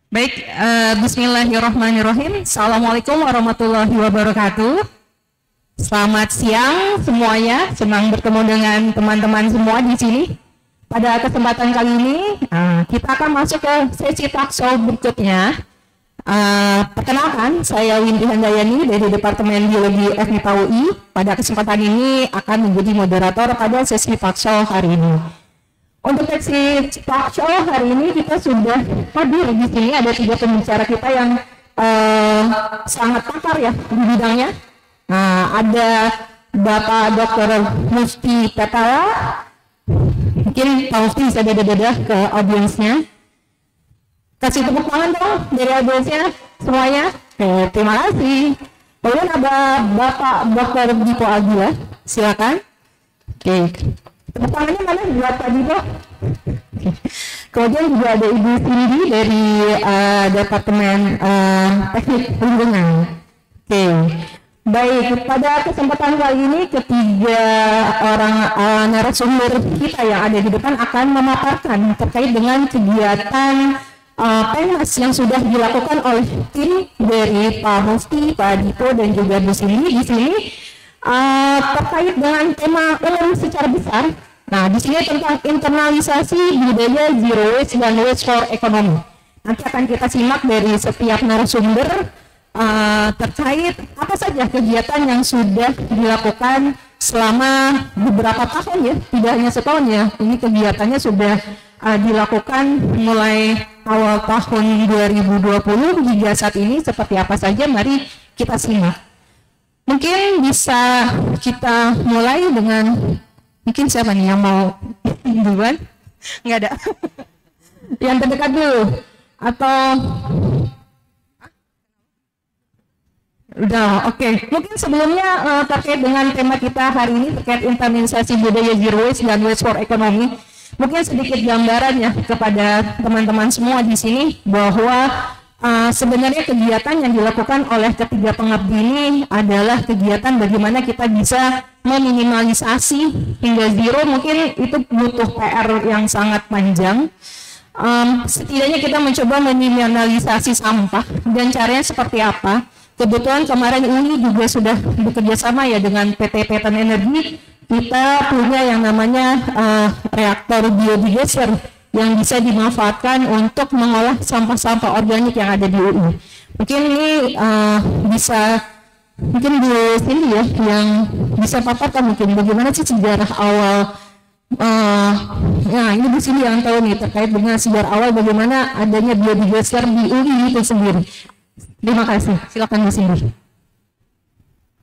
Baik, Bismillahirrahmanirrahim. Assalamualaikum warahmatullahi wabarakatuh. Selamat siang semuanya. Senang bertemu dengan teman-teman semua di sini. Pada kesempatan kali ini, kita akan masuk ke sesi talk show berikutnya. Perkenalkan, saya Windy Handayani dari Departemen Biologi FMIPA UI. Pada kesempatan ini akan menjadi moderator pada sesi talk show hari ini. Untuk sesi talk show hari ini kita sudah hadir di sini, ada 3 pembicara kita yang sangat pakar ya di bidangnya. Ada Bapak Dr. Mufti Petala. Mungkin Pak Mufti bisa dada-dada ke audiensnya. Kasih tepuk tangan dong dari audiensnya semuanya. Oke, terima kasih. Kemudian ada Bapak Dr. Dipo Agila, silakan. Oke. Tepuk tangannya mana buat Pak Dipo? Kemudian juga ada Ibu Cindy dari Departemen Teknik Lingkungan. Oke. Baik, pada kesempatan kali ini ketiga orang narasumber kita yang ada di depan akan memaparkan terkait dengan kegiatan PEMAS yang sudah dilakukan oleh tim dari Pak Mufti, Pak Dipo dan juga Bu Cindy di sini terkait dengan tema umum secara besar. Nah, di sini tentang internalisasi budaya zero waste dan waste for economy. Nanti akan kita simak dari setiap narasumber terkait apa saja kegiatan yang sudah dilakukan selama beberapa tahun ya, tidak hanya setahun ya. Ini kegiatannya sudah dilakukan mulai awal tahun 2020 hingga saat ini. Seperti apa saja, mari kita simak. Mungkin bisa kita mulai dengan, mungkin siapa nih yang mau duluan? Nggak ada. Yang terdekat dulu atau udah, oke. Mungkin sebelumnya terkait dengan tema kita hari ini terkait internalisasi budaya zero waste dan waste for economy, mungkin sedikit gambaran ya kepada teman-teman semua di sini bahwa sebenarnya kegiatan yang dilakukan oleh ketiga pengabdi ini adalah kegiatan bagaimana kita bisa meminimalisasi hingga zero. Mungkin itu butuh PR yang sangat panjang. Setidaknya kita mencoba meminimalisasi sampah dan caranya seperti apa. Kebetulan kemarin ini juga sudah bekerja sama ya dengan PT Petan Energi. Kita punya yang namanya reaktor biodigester yang bisa dimanfaatkan untuk mengolah sampah-sampah organik yang ada di UI. Mungkin ini bisa, mungkin di sini ya yang bisa paparkan mungkin bagaimana sih sejarah awal. Ya ini di sini yang tahu nih terkait dengan sejarah awal bagaimana adanya biodigester di UI itu sendiri. Terima kasih, silakan di sini.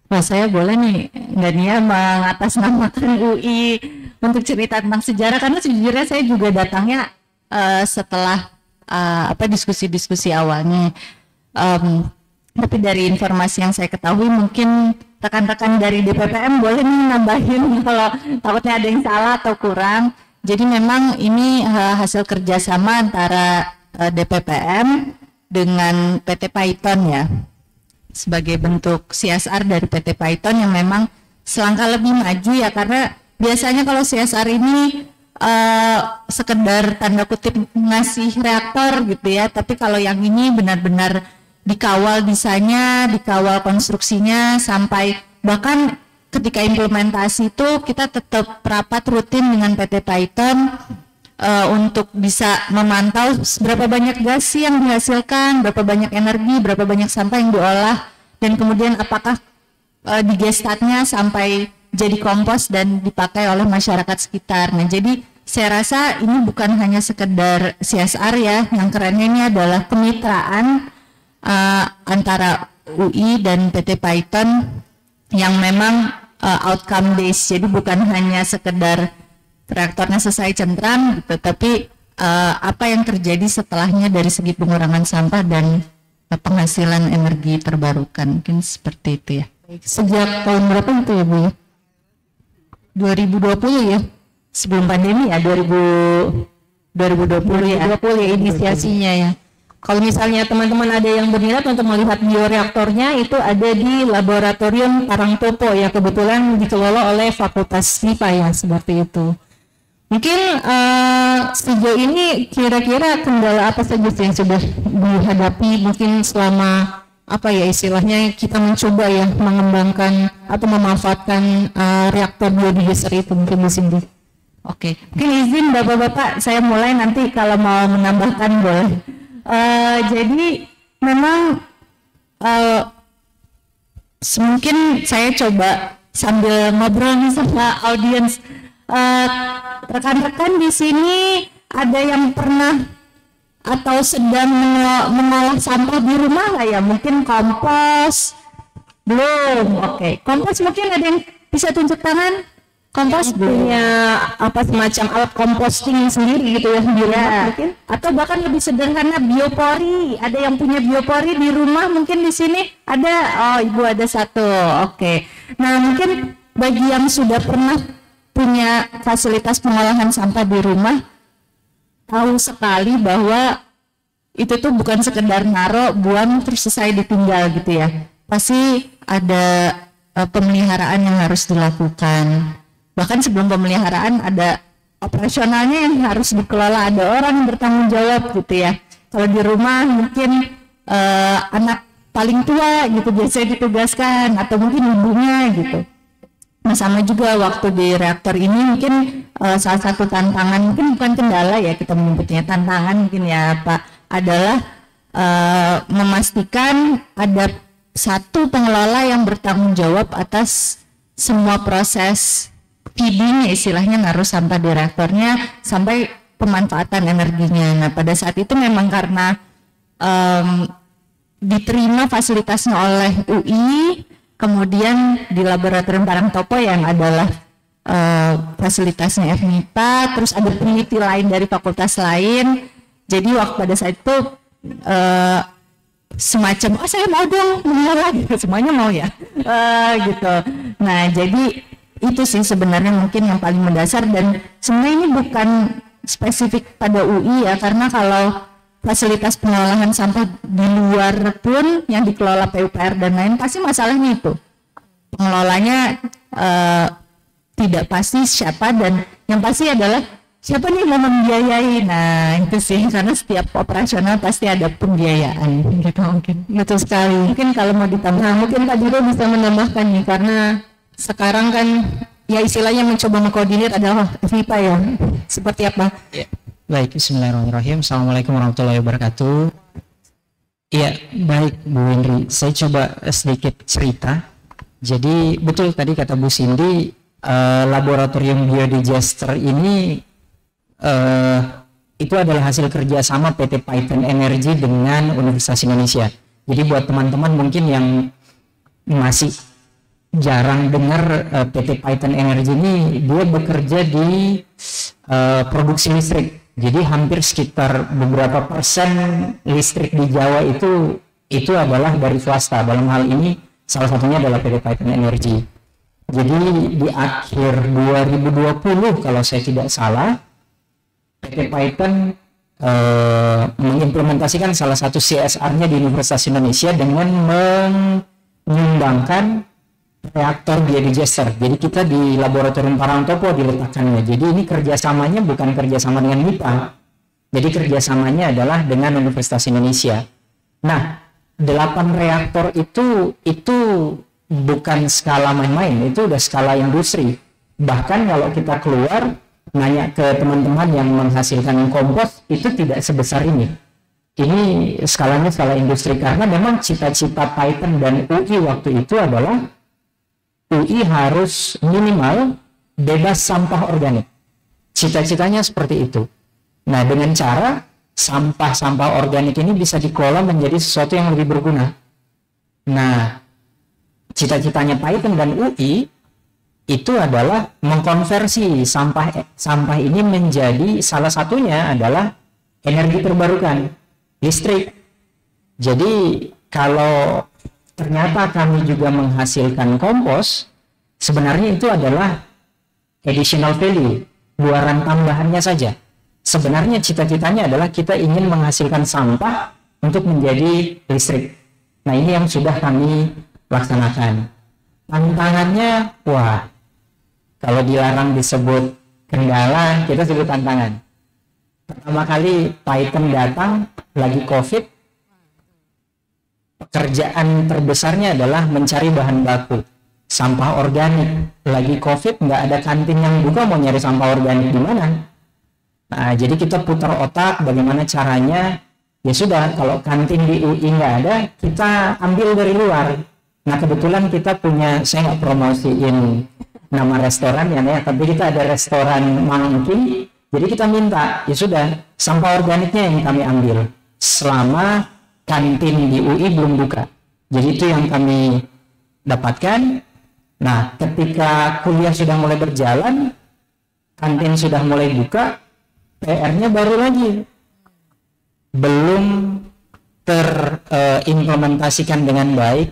Wah, saya boleh nih, nggak nih ya mengatasnamakan UI untuk cerita tentang sejarah, karena sejujurnya saya juga datangnya setelah diskusi-diskusi awalnya. Tapi dari informasi yang saya ketahui, mungkin rekan-rekan dari DPPM boleh nih nambahin kalau takutnya ada yang salah atau kurang. Jadi memang ini hasil kerjasama antara DPPM dengan PT Python ya, sebagai bentuk CSR dari PT Python yang memang selangkah lebih maju ya, karena biasanya kalau CSR ini sekedar tanda kutip ngasih reaktor gitu ya, tapi kalau yang ini benar-benar dikawal desainnya, dikawal konstruksinya, sampai bahkan ketika implementasi itu kita tetap rapat rutin dengan PT Python untuk bisa memantau berapa banyak gas sih yang dihasilkan, berapa banyak energi, berapa banyak sampah yang diolah, dan kemudian apakah digestatnya sampai jadi kompos dan dipakai oleh masyarakat sekitar. Nah, jadi saya rasa ini bukan hanya sekedar CSR ya, yang kerennya ini adalah kemitraan antara UI dan PT Python yang memang outcome based, jadi bukan hanya sekedar reaktornya selesai centram gitu, tapi apa yang terjadi setelahnya dari segi pengurangan sampah dan penghasilan energi terbarukan. Mungkin seperti itu ya. Sejak tahun berapa itu ya Bu ya? 2020 ya? Sebelum pandemi ya, 2020 ya, 2020 ya inisiasinya ya. Kalau misalnya teman-teman ada yang berminat untuk melihat bioreaktornya, itu ada di Laboratorium Parangtopo ya, kebetulan dikelola oleh Fakultas MIPA ya, seperti itu. Mungkin sejauh ini kira-kira kendala apa saja sih yang sudah dihadapi mungkin selama apa ya istilahnya kita mencoba ya mengembangkan atau memanfaatkan reaktor biodiesel itu mungkin di sini. Oke, mungkin izin Bapak-Bapak saya mulai nanti kalau mau menambahkan boleh. Jadi memang mungkin saya coba sambil ngobrol nih sama audiens. Rekan-rekan di sini ada yang pernah atau sedang mengolah sampah di rumah nggak ya? Mungkin kompos belum. Oke. Kompos mungkin ada yang bisa tunjuk tangan? Kompos punya apa semacam alat composting sendiri gitu ya di rumah mungkin? Atau bahkan lebih sederhana biopori. Ada yang punya biopori di rumah mungkin di sini ada? Oh, Ibu ada satu. Oke. Nah mungkin bagi yang sudah pernah punya fasilitas pengolahan sampah di rumah, tahu sekali bahwa itu tuh bukan sekedar naruh, buang terus selesai ditinggal gitu ya. Pasti ada pemeliharaan yang harus dilakukan. Bahkan sebelum pemeliharaan ada operasionalnya yang harus dikelola, ada orang yang bertanggung jawab gitu ya. Kalau di rumah mungkin anak paling tua gitu biasanya ditugaskan atau mungkin ibunya gitu. Nah sama juga waktu di reaktor ini mungkin salah satu tantangan, mungkin bukan kendala ya kita menyebutnya tantangan mungkin ya Pak, adalah memastikan ada satu pengelola yang bertanggung jawab atas semua proses feeding istilahnya naruh sampah di reaktornya sampai pemanfaatan energinya. Nah pada saat itu memang karena diterima fasilitasnya oleh UI, kemudian di laboratorium Parangtopo yang adalah fasilitasnya FMIPA, terus ada peneliti lain dari fakultas lain. Jadi waktu pada saat itu semacam saya mau dong mengelola gitu, semuanya mau ya gitu. Nah jadi itu sih sebenarnya mungkin yang paling mendasar dan sebenarnya ini bukan spesifik pada UI ya, karena kalau fasilitas pengolahan sampah di luar pun yang dikelola PUPR dan lain pasti masalahnya itu pengelolanya tidak pasti siapa, dan yang pasti adalah siapa nih yang membiayai. Nah itu sih, karena setiap operasional pasti ada pembiayaan gitu. Mungkin betul sekali. Mungkin kalau mau ditambah mungkin Pak Diro bisa menambahkan nih, karena sekarang kan ya istilahnya mencoba mengkoordinir adalah FIPA ya, seperti apa? Ya. Baik, bismillahirrahmanirrahim. Assalamualaikum warahmatullahi wabarakatuh. Iya, baik Bu Indri, saya coba sedikit cerita. Jadi betul tadi kata Bu Cindy, laboratorium biodigester ini itu adalah hasil kerjasama PT Python Energy dengan Universitas Indonesia. Jadi buat teman-teman mungkin yang masih jarang dengar PT Python Energy ini, dia bekerja di produksi listrik. Jadi hampir sekitar beberapa persen listrik di Jawa itu adalah dari swasta. Dalam hal ini salah satunya adalah PT Python Energy. Jadi di akhir 2020 kalau saya tidak salah, PT Python mengimplementasikan salah satu CSR-nya di Universitas Indonesia dengan menyumbangkan reaktor biodigester. Jadi kita di laboratorium Parangtopo diletakkannya. Jadi ini kerjasamanya bukan kerjasama dengan MIPA. Jadi kerjasamanya adalah dengan Universitas Indonesia. Nah, 8 reaktor itu bukan skala main-main, itu udah skala industri. Bahkan kalau kita keluar nanya ke teman-teman yang menghasilkan kompos, itu tidak sebesar ini. Ini skalanya skala industri, karena memang cita-cita Python dan UI waktu itu adalah UI harus minimal bebas sampah organik. Cita-citanya seperti itu. Nah, dengan cara sampah-sampah organik ini bisa dikelola menjadi sesuatu yang lebih berguna. Nah, cita-citanya Python dan UI itu adalah mengkonversi sampah ini menjadi, salah satunya adalah energi terbarukan, listrik. Jadi kalau ternyata kami juga menghasilkan kompos, sebenarnya itu adalah additional value, luaran tambahannya saja. Sebenarnya cita-citanya adalah kita ingin menghasilkan sampah untuk menjadi listrik. Nah ini yang sudah kami laksanakan. Tantangannya, wah, kalau dilarang disebut kendala, kita sebut tantangan. pertama kali Titan datang lagi COVID, pekerjaan terbesarnya adalah mencari bahan baku sampah organik. Lagi COVID, nggak ada kantin yang buka, mau nyari sampah organik di mana? Nah, jadi kita putar otak bagaimana caranya. Ya sudah, kalau kantin di UI nggak ada, kita ambil dari luar. Nah, kebetulan kita punya, saya nggak promosiin nama restoran ya, tapi kita ada restoran Mangki. Jadi kita minta, ya sudah, sampah organiknya yang kami ambil selama kantin di UI belum buka. Jadi itu yang kami dapatkan. Nah, ketika kuliah sudah mulai berjalan, kantin sudah mulai buka, PR-nya baru lagi, belum terimplementasikan dengan baik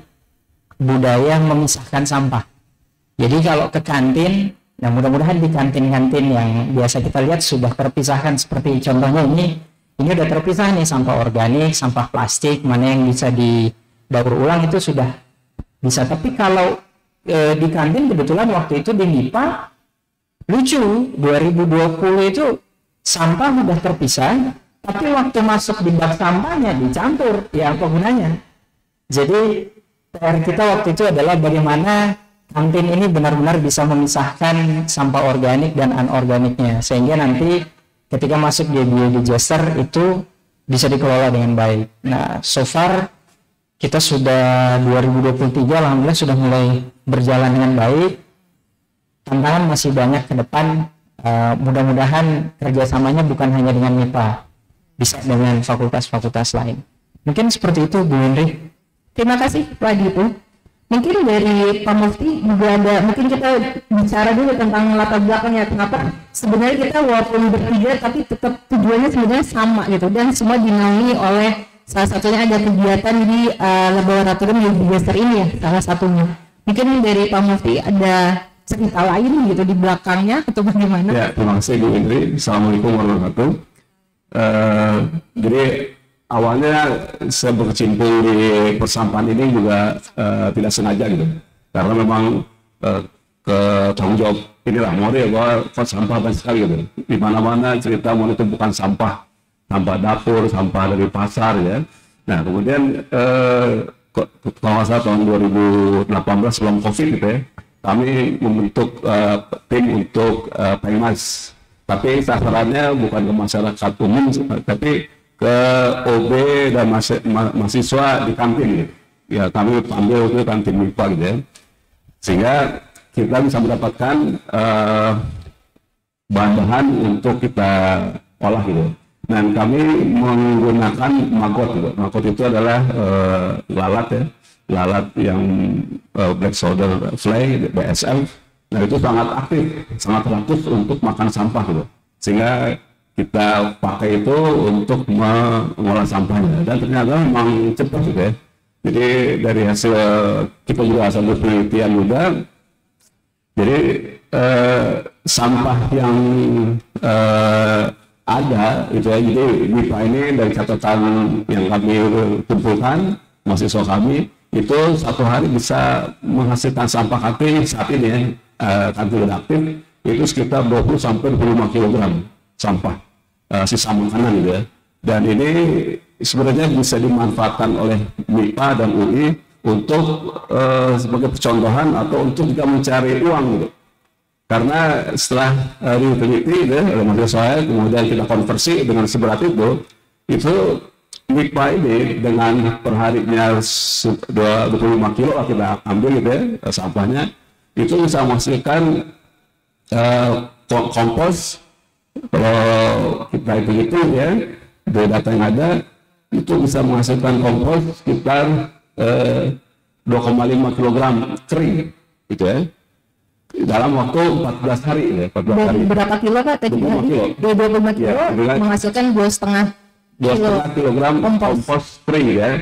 budaya memisahkan sampah. Jadi kalau ke kantin, nah mudah-mudahan di kantin-kantin yang biasa kita lihat sudah terpisahkan, seperti contohnya ini udah terpisah nih, sampah organik, sampah plastik, mana yang bisa didaur ulang itu sudah bisa. Tapi kalau di kantin kebetulan waktu itu di MIPA lucu, 2020 itu sampah sudah terpisah, tapi waktu masuk di bak sampahnya dicampur, ya apa gunanya? Jadi PR kita waktu itu adalah bagaimana kantin ini benar-benar bisa memisahkan sampah organik dan anorganiknya, sehingga nanti ketika masuk di biodigester itu bisa dikelola dengan baik. Nah, so far kita sudah 2023, alhamdulillah sudah mulai berjalan dengan baik. Tantangan masih banyak ke depan. Mudah-mudahan kerjasamanya bukan hanya dengan MIPA, bisa dengan fakultas-fakultas lain. Mungkin seperti itu, Bu Henry. Terima kasih Pak Dipu. Mungkin dari Pak Mufti juga ada, mungkin kita bicara dulu tentang latar belakangnya, kenapa sebenarnya kita walaupun berbeda tapi tetap tujuannya sebenarnya sama gitu, dan semua dinaungi oleh salah satunya ada kegiatan di laboratorium biodigester ini ya, salah satunya. Mungkin dari Pak Mufti ada cerita lain gitu di belakangnya atau bagaimana? Ya, terima kasih Bu Indri. Assalamualaikum warahmatullahi wabarakatuh. Jadi awalnya saya berkecimpung di persampahan ini juga tidak sengaja gitu, karena memang ke tanggung jawab inilah mau ya bahwa sampah banyak sekali gitu. Di mana-mana cerita mau itu bukan sampah dapur, sampah dari pasar ya. Nah kemudian kalau nggak salah tahun 2018 sebelum COVID gitu ya, kami membentuk tim untuk Pengmas, tapi sasarannya bukan ke masyarakat umum, tapi ke OB dan mahasiswa di kantin gitu. Ya kami ambil itu kantin MIPA gitu ya, sehingga kita bisa mendapatkan bahan-bahan untuk kita olah gitu. Dan kami menggunakan maggot gitu. Maggot itu adalah lalat ya, lalat yang black soldier fly, BSL. Nah itu sangat aktif, sangat rakus untuk makan sampah gitu, sehingga kita pakai itu untuk mengolah sampahnya, dan ternyata memang cepat gitu ya. Jadi dari hasil kita juga hasil penelitian juga, jadi sampah yang ada itu ya, jadi MIPA ini dari catatan yang kami kumpulkan mahasiswa kami itu satu hari bisa menghasilkan sampah kantin saat ini ya, kantin aktif itu sekitar 20 sampai 25 kg sampah sisa makanan gitu ya. Dan ini sebenarnya bisa dimanfaatkan oleh MIPA dan UI untuk sebagai percontohan atau untuk juga mencari uang gitu. Karena setelah diteliti gitu, oleh mahasiswa saya, kemudian kita konversi dengan seberat itu MIPA ini dengan perharinya 25 kilo kita ambil gitu ya, sampahnya itu bisa menghasilkan kompos. Kalau kita hitung ya dari data yang ada itu bisa menghasilkan kompos sekitar 2,5 kg kering gitu ya, dalam waktu 14 hari ya, 14 hari. Berapa kilo Kak tadi? 25 kilo ya, menghasilkan 2,5 kilogram kompos kering ya.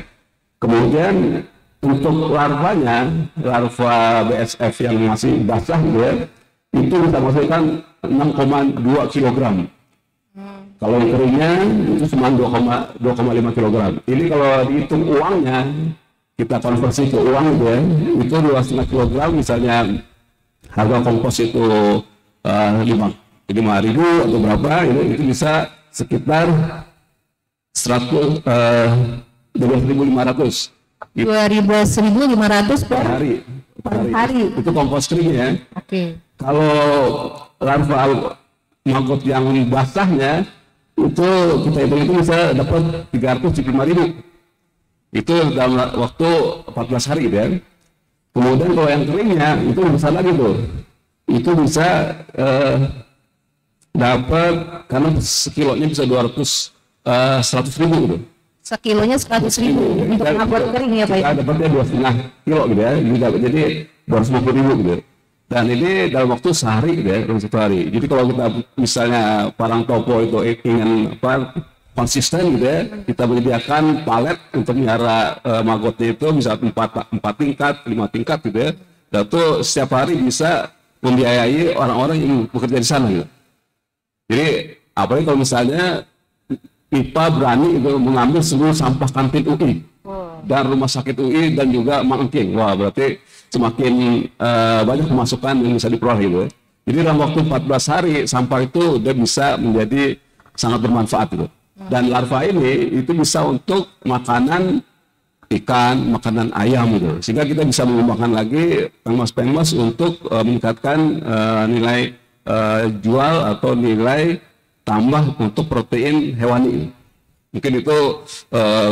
Kemudian untuk larvanya, larva BSF yang masih basah gitu ya, itu bisa menghasilkan 6,2 kg. Kalau yang keringnya itu cuma 2,5 kg. Ini kalau dihitung uangnya, kita konversi ke uang gitu ya, itu 2,5 kg misalnya harga kompos itu 5.000 atau berapa, itu bisa sekitar 12.500 12.500 per hari. Itu kompos kering ya. Oke. Kalau larva maggot yang basahnya itu kita hitung itu bisa dapat 375.000. Itu dalam waktu 14 hari ya. Kemudian kalau yang keringnya itu lebih besar lagi tuh. Itu bisa dapat, karena sekilonya bisa 100.000 gitu. Sekilonya 100.000 untuk maggot kering ya Pak? Kita dapatnya 2,5 kilo gitu ya. Jadi 250.000 gitu. Dan ini dalam waktu sehari gitu ya, dalam 1 hari. Jadi kalau kita misalnya Parang Topo itu ingin konsisten gitu ya, kita menyediakan palet untuk melihara maggotnya itu bisa 4 tingkat, 5 tingkat gitu ya. Dan itu setiap hari bisa membiayai orang-orang yang bekerja di sana gitu. Jadi apalagi kalau misalnya MIPA berani itu mengambil seluruh sampah kantin UI dan rumah sakit UI dan juga Mangking. Wah, berarti semakin banyak pemasukan yang bisa diperoleh gitu ya. Jadi dalam waktu 14 hari sampah itu udah bisa menjadi sangat bermanfaat gitu. Dan larva ini itu bisa untuk makanan ikan, makanan ayam gitu. Sehingga kita bisa mengembangkan lagi pengmas-pengmas untuk meningkatkan nilai jual atau nilai tambah untuk protein hewani. Mungkin itu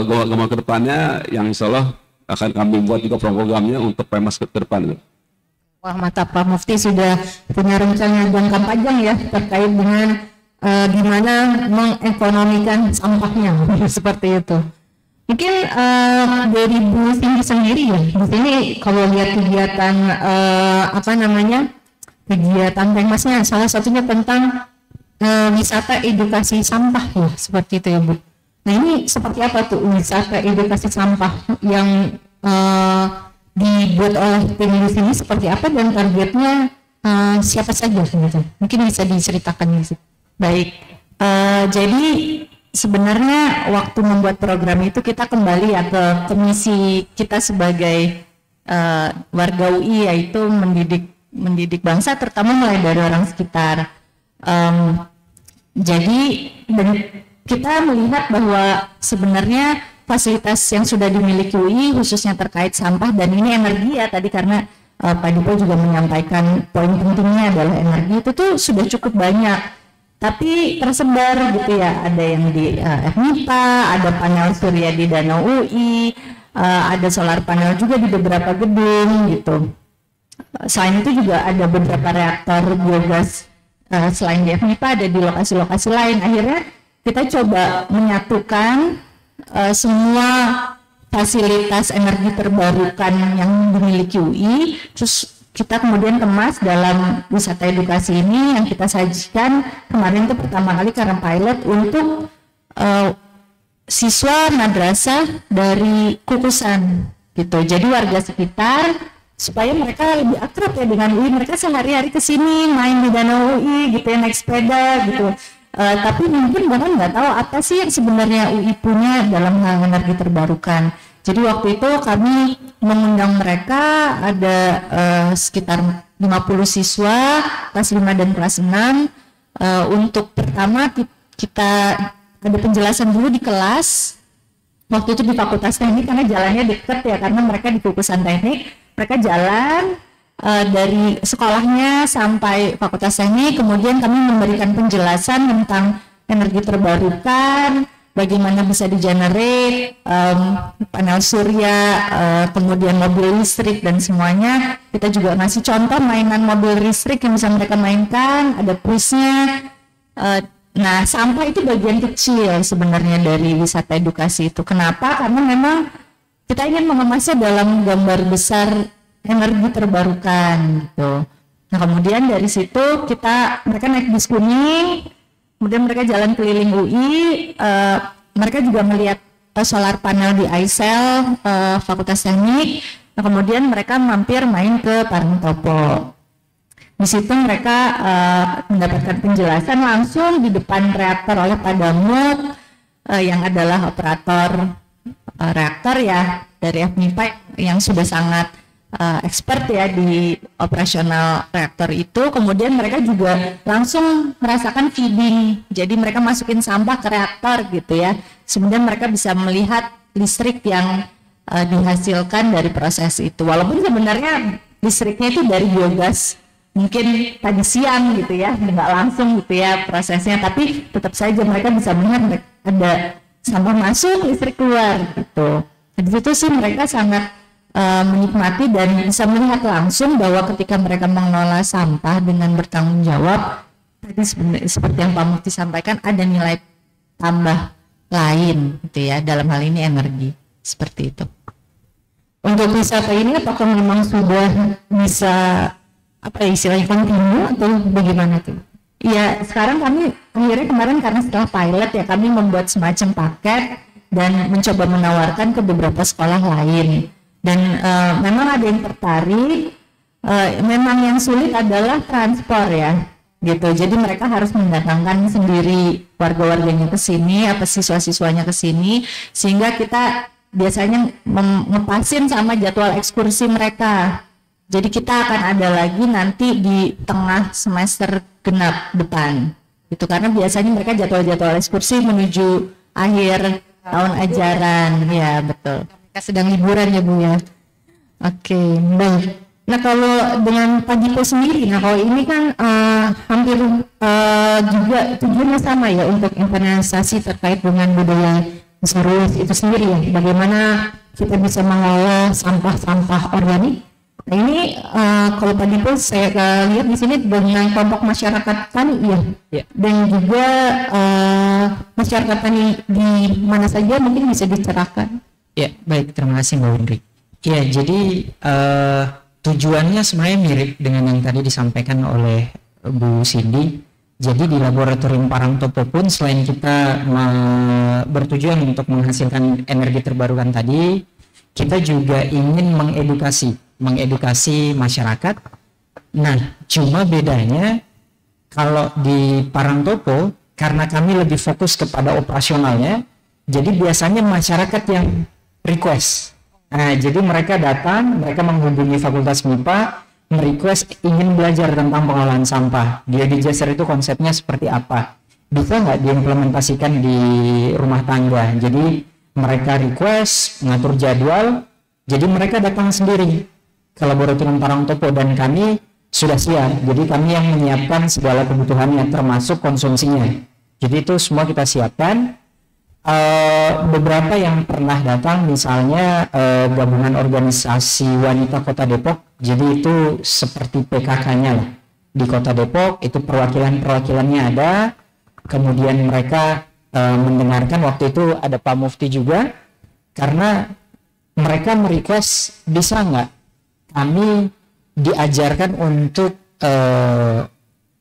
gambar ke depannya yang insya Allah akan kami buat juga programnya untuk pengmas ke depan. Wah, mantap, Pak Mufti sudah punya rencana jangka panjang ya terkait dengan gimana mengekonomikan sampahnya seperti itu. Mungkin dari Bu Cindy sendiri ya, di sini kalau lihat kegiatan kegiatan pengmasnya salah satunya tentang wisata edukasi sampah ya, seperti itu ya Bu. Nah ini seperti apa tuh wisata edukasi sampah yang dibuat oleh tim di sini, seperti apa dan targetnya siapa saja gitu? Mungkin bisa diceritakan gitu. Baik, jadi sebenarnya waktu membuat program itu kita kembali ya ke misi kita sebagai warga UI, yaitu mendidik bangsa, terutama mulai dari orang sekitar. Jadi kita melihat bahwa sebenarnya fasilitas yang sudah dimiliki UI khususnya terkait sampah dan ini energi ya tadi, karena Pak Dipo juga menyampaikan poin pentingnya adalah energi itu tuh sudah cukup banyak, tapi tersebar gitu ya, ada yang di FMIPA, ada panel surya di Danau UI, ada solar panel juga di beberapa gedung gitu. Selain itu juga ada beberapa reaktor biogas selain di FMIPA, ada di lokasi-lokasi lain. Akhirnya kita coba menyatukan semua fasilitas energi terbarukan yang dimiliki UI, terus kita kemudian kemas dalam wisata edukasi ini yang kita sajikan kemarin itu pertama kali karena pilot untuk siswa madrasah dari Kukusan gitu. Jadi warga sekitar supaya mereka lebih akrab ya dengan UI, mereka sehari-hari kesini main di Danau UI gitu ya, naik sepeda gitu. Tapi mungkin bahkan nggak tahu apa sih yang sebenarnya UI punya dalam hal energi terbarukan. Jadi waktu itu kami mengundang mereka, ada sekitar 50 siswa kelas 5 dan kelas 6. Untuk pertama kita ada penjelasan dulu di kelas. Waktu itu di Fakultas Teknik karena jalannya dekat ya, karena mereka di Kukusan Teknik. Mereka jalan dari sekolahnya sampai Fakultas Teknik, kemudian kami memberikan penjelasan tentang energi terbarukan, bagaimana bisa di-generate, panel surya, kemudian mobil listrik dan semuanya. Kita juga ngasih contoh mainan mobil listrik yang bisa mereka mainkan, ada kuisnya. Nah, sampah itu bagian kecil sebenarnya dari wisata edukasi itu. Kenapa? Karena memang kita ingin mengemasnya dalam gambar besar energi terbarukan gitu. Nah, kemudian dari situ mereka naik bis kuning, kemudian mereka jalan keliling UI, mereka juga melihat solar panel di ISEL Fakultas Teknik. Nah, kemudian mereka mampir main ke Parang Topo. Di situ mereka mendapatkan penjelasan langsung di depan reaktor oleh Pak Damut yang adalah operator reaktor ya dari FMIPA yang sudah sangat expert ya di operasional reaktor itu, kemudian mereka juga langsung merasakan feeding, jadi mereka masukin sampah ke reaktor gitu ya, kemudian mereka bisa melihat listrik yang dihasilkan dari proses itu, walaupun sebenarnya listriknya itu dari biogas mungkin tadi siang gitu ya, nggak langsung gitu ya prosesnya, tapi tetap saja mereka bisa melihat ada sampah masuk, listrik keluar gitu. Di situ sih mereka sangat menikmati dan bisa melihat langsung bahwa ketika mereka mengelola sampah dengan bertanggung jawab, tadi seperti yang Pak Mufti sampaikan, ada nilai tambah lain gitu ya, dalam hal ini energi, seperti itu. Untuk wisata ini apakah memang sudah bisa apa istilahnya kontinu atau bagaimana tuh? Ya sekarang kami akhirnya kemarin karena setelah pilot ya kami membuat semacam paket dan mencoba menawarkan ke beberapa sekolah lain. Dan memang ada yang tertarik, memang yang sulit adalah transport ya, gitu. Jadi mereka harus mendatangkan sendiri warga-warganya ke sini, apa siswa-siswanya ke sini, sehingga kita biasanya ngepasin sama jadwal ekskursi mereka. Jadi kita akan ada lagi nanti di tengah semester genap depan, gitu. Karena biasanya mereka jadwal-jadwal ekskursi menuju akhir tahun ajaran, ya betul. Sedang liburan ya Bu ya. Oke, baik. Nah kalau dengan Pak Diko sendiri, nah kalau ini kan hampir juga tujuannya sama ya untuk internalisasi terkait dengan budaya Zero Waste itu sendiri ya. Bagaimana kita bisa mengelola sampah-sampah organik. Nah ini kalau Pak Diko saya lihat di sini dengan kelompok masyarakat tani ya. Dan juga masyarakat tani di mana saja mungkin bisa dicerahkan. Ya, baik, terima kasih Mbak Windri. Ya, jadi tujuannya sebenarnya mirip dengan yang tadi disampaikan oleh Bu Cindy. Jadi di laboratorium Parangtopo pun selain kita bertujuan untuk menghasilkan energi terbarukan tadi, kita juga ingin mengedukasi masyarakat. Nah, cuma bedanya kalau di Parangtopo karena kami lebih fokus kepada operasionalnya, jadi biasanya masyarakat yang request. Nah, jadi mereka datang, mereka menghubungi Fakultas MIPA, merequest ingin belajar tentang pengolahan sampah. Biodigester itu konsepnya seperti apa? Bisa nggak diimplementasikan di rumah tangga? Jadi mereka request, mengatur jadwal, jadi mereka datang sendiri ke laboratorium Parangtopo dan kami sudah siap. Jadi kami yang menyiapkan segala kebutuhannya termasuk konsumsinya. Jadi itu semua kita siapkan. Beberapa yang pernah datang misalnya gabungan organisasi wanita Kota Depok, jadi itu seperti PKK-nya lah di Kota Depok, itu perwakilannya ada, kemudian mereka mendengarkan, waktu itu ada Pak Mufti juga, karena mereka merequest bisa nggak kami diajarkan untuk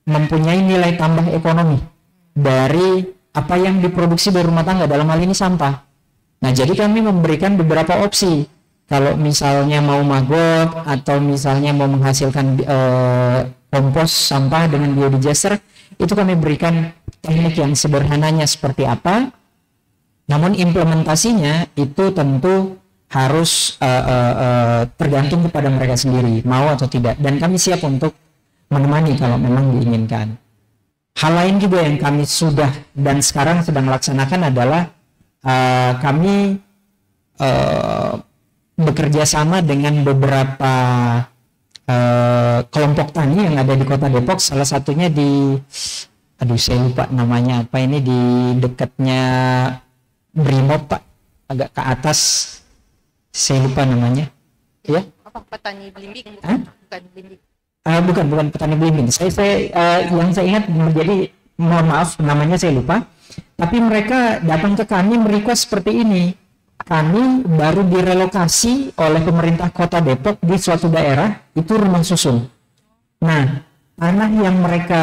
mempunyai nilai tambah ekonomi dari apa yang diproduksi dari rumah tangga, dalam hal ini sampah. Nah, jadi kami memberikan beberapa opsi. Kalau misalnya mau maggot atau misalnya mau menghasilkan kompos sampah dengan biodigester, itu kami berikan teknik yang sederhananya seperti apa. Namun implementasinya itu tentu harus tergantung kepada mereka sendiri, mau atau tidak. Dan kami siap untuk menemani kalau memang diinginkan. Hal lain juga yang kami sudah dan sekarang sedang laksanakan adalah kami bekerja sama dengan beberapa kelompok tani yang ada di Kota Depok. Salah satunya di, saya lupa namanya apa ini, di dekatnya Brimob Pak, agak ke atas, saya lupa namanya. Ya? Apa petani belimbing? Bukan belimbing. Bukan petani belimbing. Yang saya ingat menjadi, mohon maaf namanya saya lupa. Tapi mereka datang ke kami merequest seperti ini. Kami baru direlokasi oleh pemerintah Kota Depok di suatu daerah, itu rumah susun. Nah, tanah yang mereka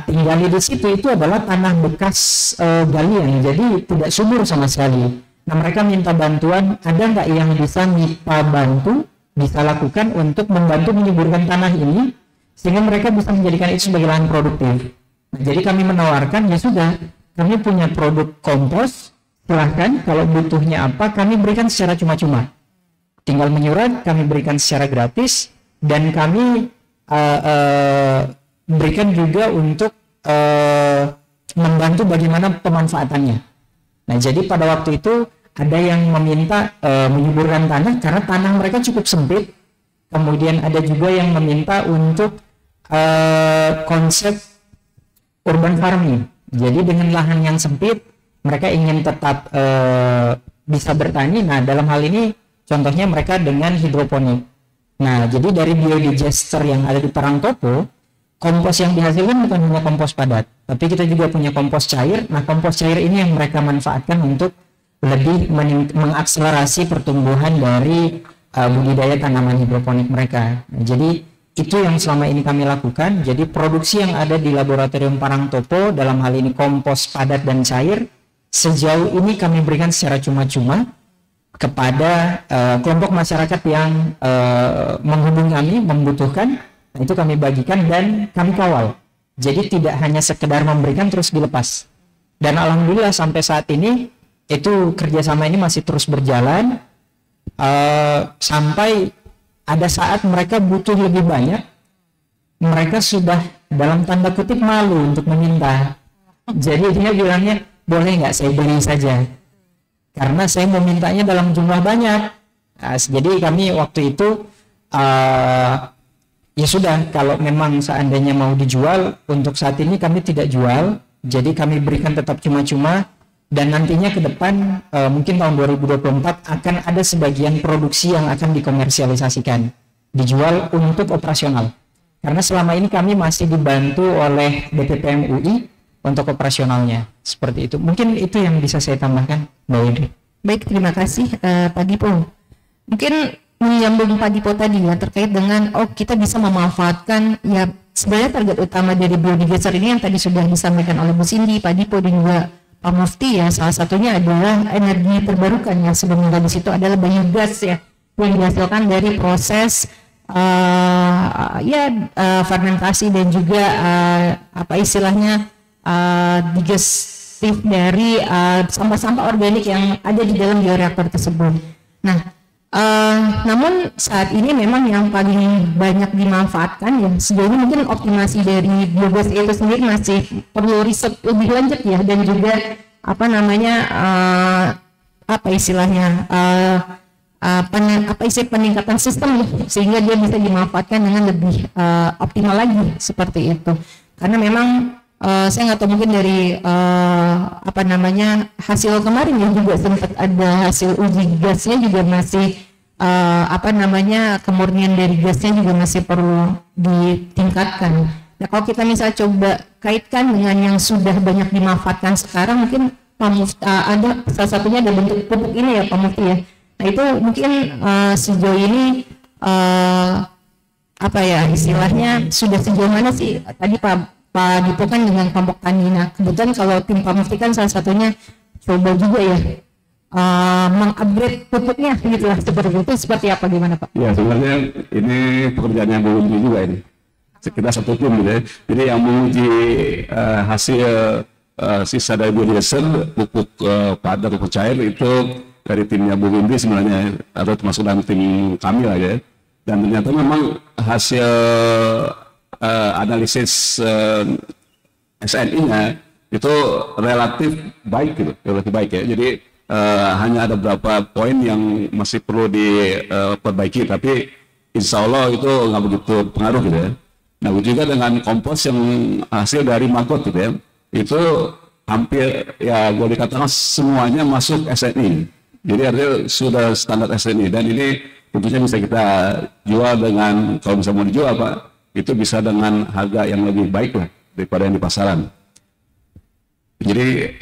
tinggali di situ itu adalah tanah bekas galian, jadi tidak subur sama sekali. Nah, mereka minta bantuan, ada nggak yang bisa MIPA bantu, bisa lakukan untuk membantu menyuburkan tanah ini, sehingga mereka bisa menjadikan itu sebagai lahan produktif. Nah, jadi kami menawarkan, ya sudah, kami punya produk kompos, silahkan kalau butuhnya apa, kami berikan secara cuma-cuma. tinggal menyurat, kami berikan secara gratis, dan kami berikan juga untuk membantu bagaimana pemanfaatannya. Nah, jadi pada waktu itu ada yang meminta menyuburkan tanah karena tanah mereka cukup sempit. Kemudian ada juga yang meminta untuk konsep urban farming. Jadi dengan lahan yang sempit, mereka ingin tetap bisa bertani. Nah, dalam hal ini contohnya mereka dengan hidroponik. Nah, jadi dari biodigester yang ada di Parangtopo, kompos yang dihasilkan bukan hanya kompos padat, tapi kita juga punya kompos cair. Nah, kompos cair ini yang mereka manfaatkan untuk lebih mengakselerasi pertumbuhan dari budidaya tanaman hidroponik mereka. Nah, jadi itu yang selama ini kami lakukan. Jadi produksi yang ada di laboratorium Parangtopo dalam hal ini kompos padat dan cair, sejauh ini kami berikan secara cuma-cuma kepada kelompok masyarakat yang menghubungi kami, membutuhkan. Nah, itu kami bagikan dan kami kawal. Jadi tidak hanya sekedar memberikan terus dilepas. Dan alhamdulillah sampai saat ini itu kerjasama ini masih terus berjalan sampai ada saat mereka butuh lebih banyak, mereka sudah dalam tanda kutip malu untuk meminta. Jadi dia bilangnya, boleh nggak saya beli saja, karena saya mau mintanya dalam jumlah banyak. Nah, jadi kami waktu itu ya sudah, kalau memang seandainya mau dijual, untuk saat ini kami tidak jual, jadi kami berikan tetap cuma-cuma. Dan nantinya ke depan mungkin tahun 2024 akan ada sebagian produksi yang akan dikomersialisasikan, dijual untuk operasional. Karena selama ini kami masih dibantu oleh BPPM UI untuk operasionalnya. Seperti itu. Mungkin itu yang bisa saya tambahkan, Mbak Widri. Baik, terima kasih Pak Dipo. Mungkin menyambung Pak Dipo tadi ya, terkait dengan kita bisa memanfaatkan ya, sebenarnya target utama dari biodigester ini yang tadi sudah disampaikan oleh Bu Cindy, Pak Dipo dan juga Pak Mufti ya, salah satunya adalah energi terbarukan yang sebenarnya di situ adalah biogas ya, yang dihasilkan dari proses fermentasi dan juga apa istilahnya digestif dari sampah-sampah organik yang ada di dalam bioreaktor tersebut. Nah, namun saat ini memang yang paling banyak dimanfaatkan ya, sejauh ini mungkin optimasi dari biogas itu sendiri masih perlu riset lebih lanjut ya, dan juga apa namanya apa istilahnya peningkatan sistem ya, sehingga dia bisa dimanfaatkan dengan lebih optimal lagi seperti itu. Karena memang saya nggak tahu, mungkin dari apa namanya hasil kemarin yang juga sempat ada hasil uji gasnya juga masih apa namanya kemurnian dari gasnya juga masih perlu ditingkatkan. Nah, kalau kita misalnya coba kaitkan dengan yang sudah banyak dimanfaatkan sekarang, mungkin ada salah satunya ada bentuk pupuk ini ya Pak Mufti ya. Nah, itu mungkin sejauh ini apa ya istilahnya sudah sejauh mana sih tadi Pak Dipo kan dengan kelompok tani. Nah, kebetulan kalau tim Pak Mufti kan salah satunya coba juga ya mengupgrade pupuknya gitu lah, seperti itu. Seperti apa, gimana Pak? Ya, sebenarnya ini pekerjaan yang menguji juga ini. Kita satu tim gitu ya. Jadi yang menguji hasil sisa dari biodigester, pupuk padat pupuk cair itu dari timnya Bu Windy sebenarnya, atau termasuk dalam tim kami lah ya. Dan ternyata memang hasil analisis SNI-nya itu relatif baik gitu, relatif baik ya. Jadi hanya ada beberapa poin yang masih perlu diperbaiki, tapi insya Allah itu nggak begitu pengaruh gitu ya. Nah, juga dengan kompos yang hasil dari maggot gitu ya, itu hampir ya boleh dikatakan semuanya masuk SNI. Jadi artinya sudah standar SNI, dan ini tentunya bisa kita jual dengan, kalau bisa mau dijual Pak, itu bisa dengan harga yang lebih baik lah daripada yang di pasaran. Jadi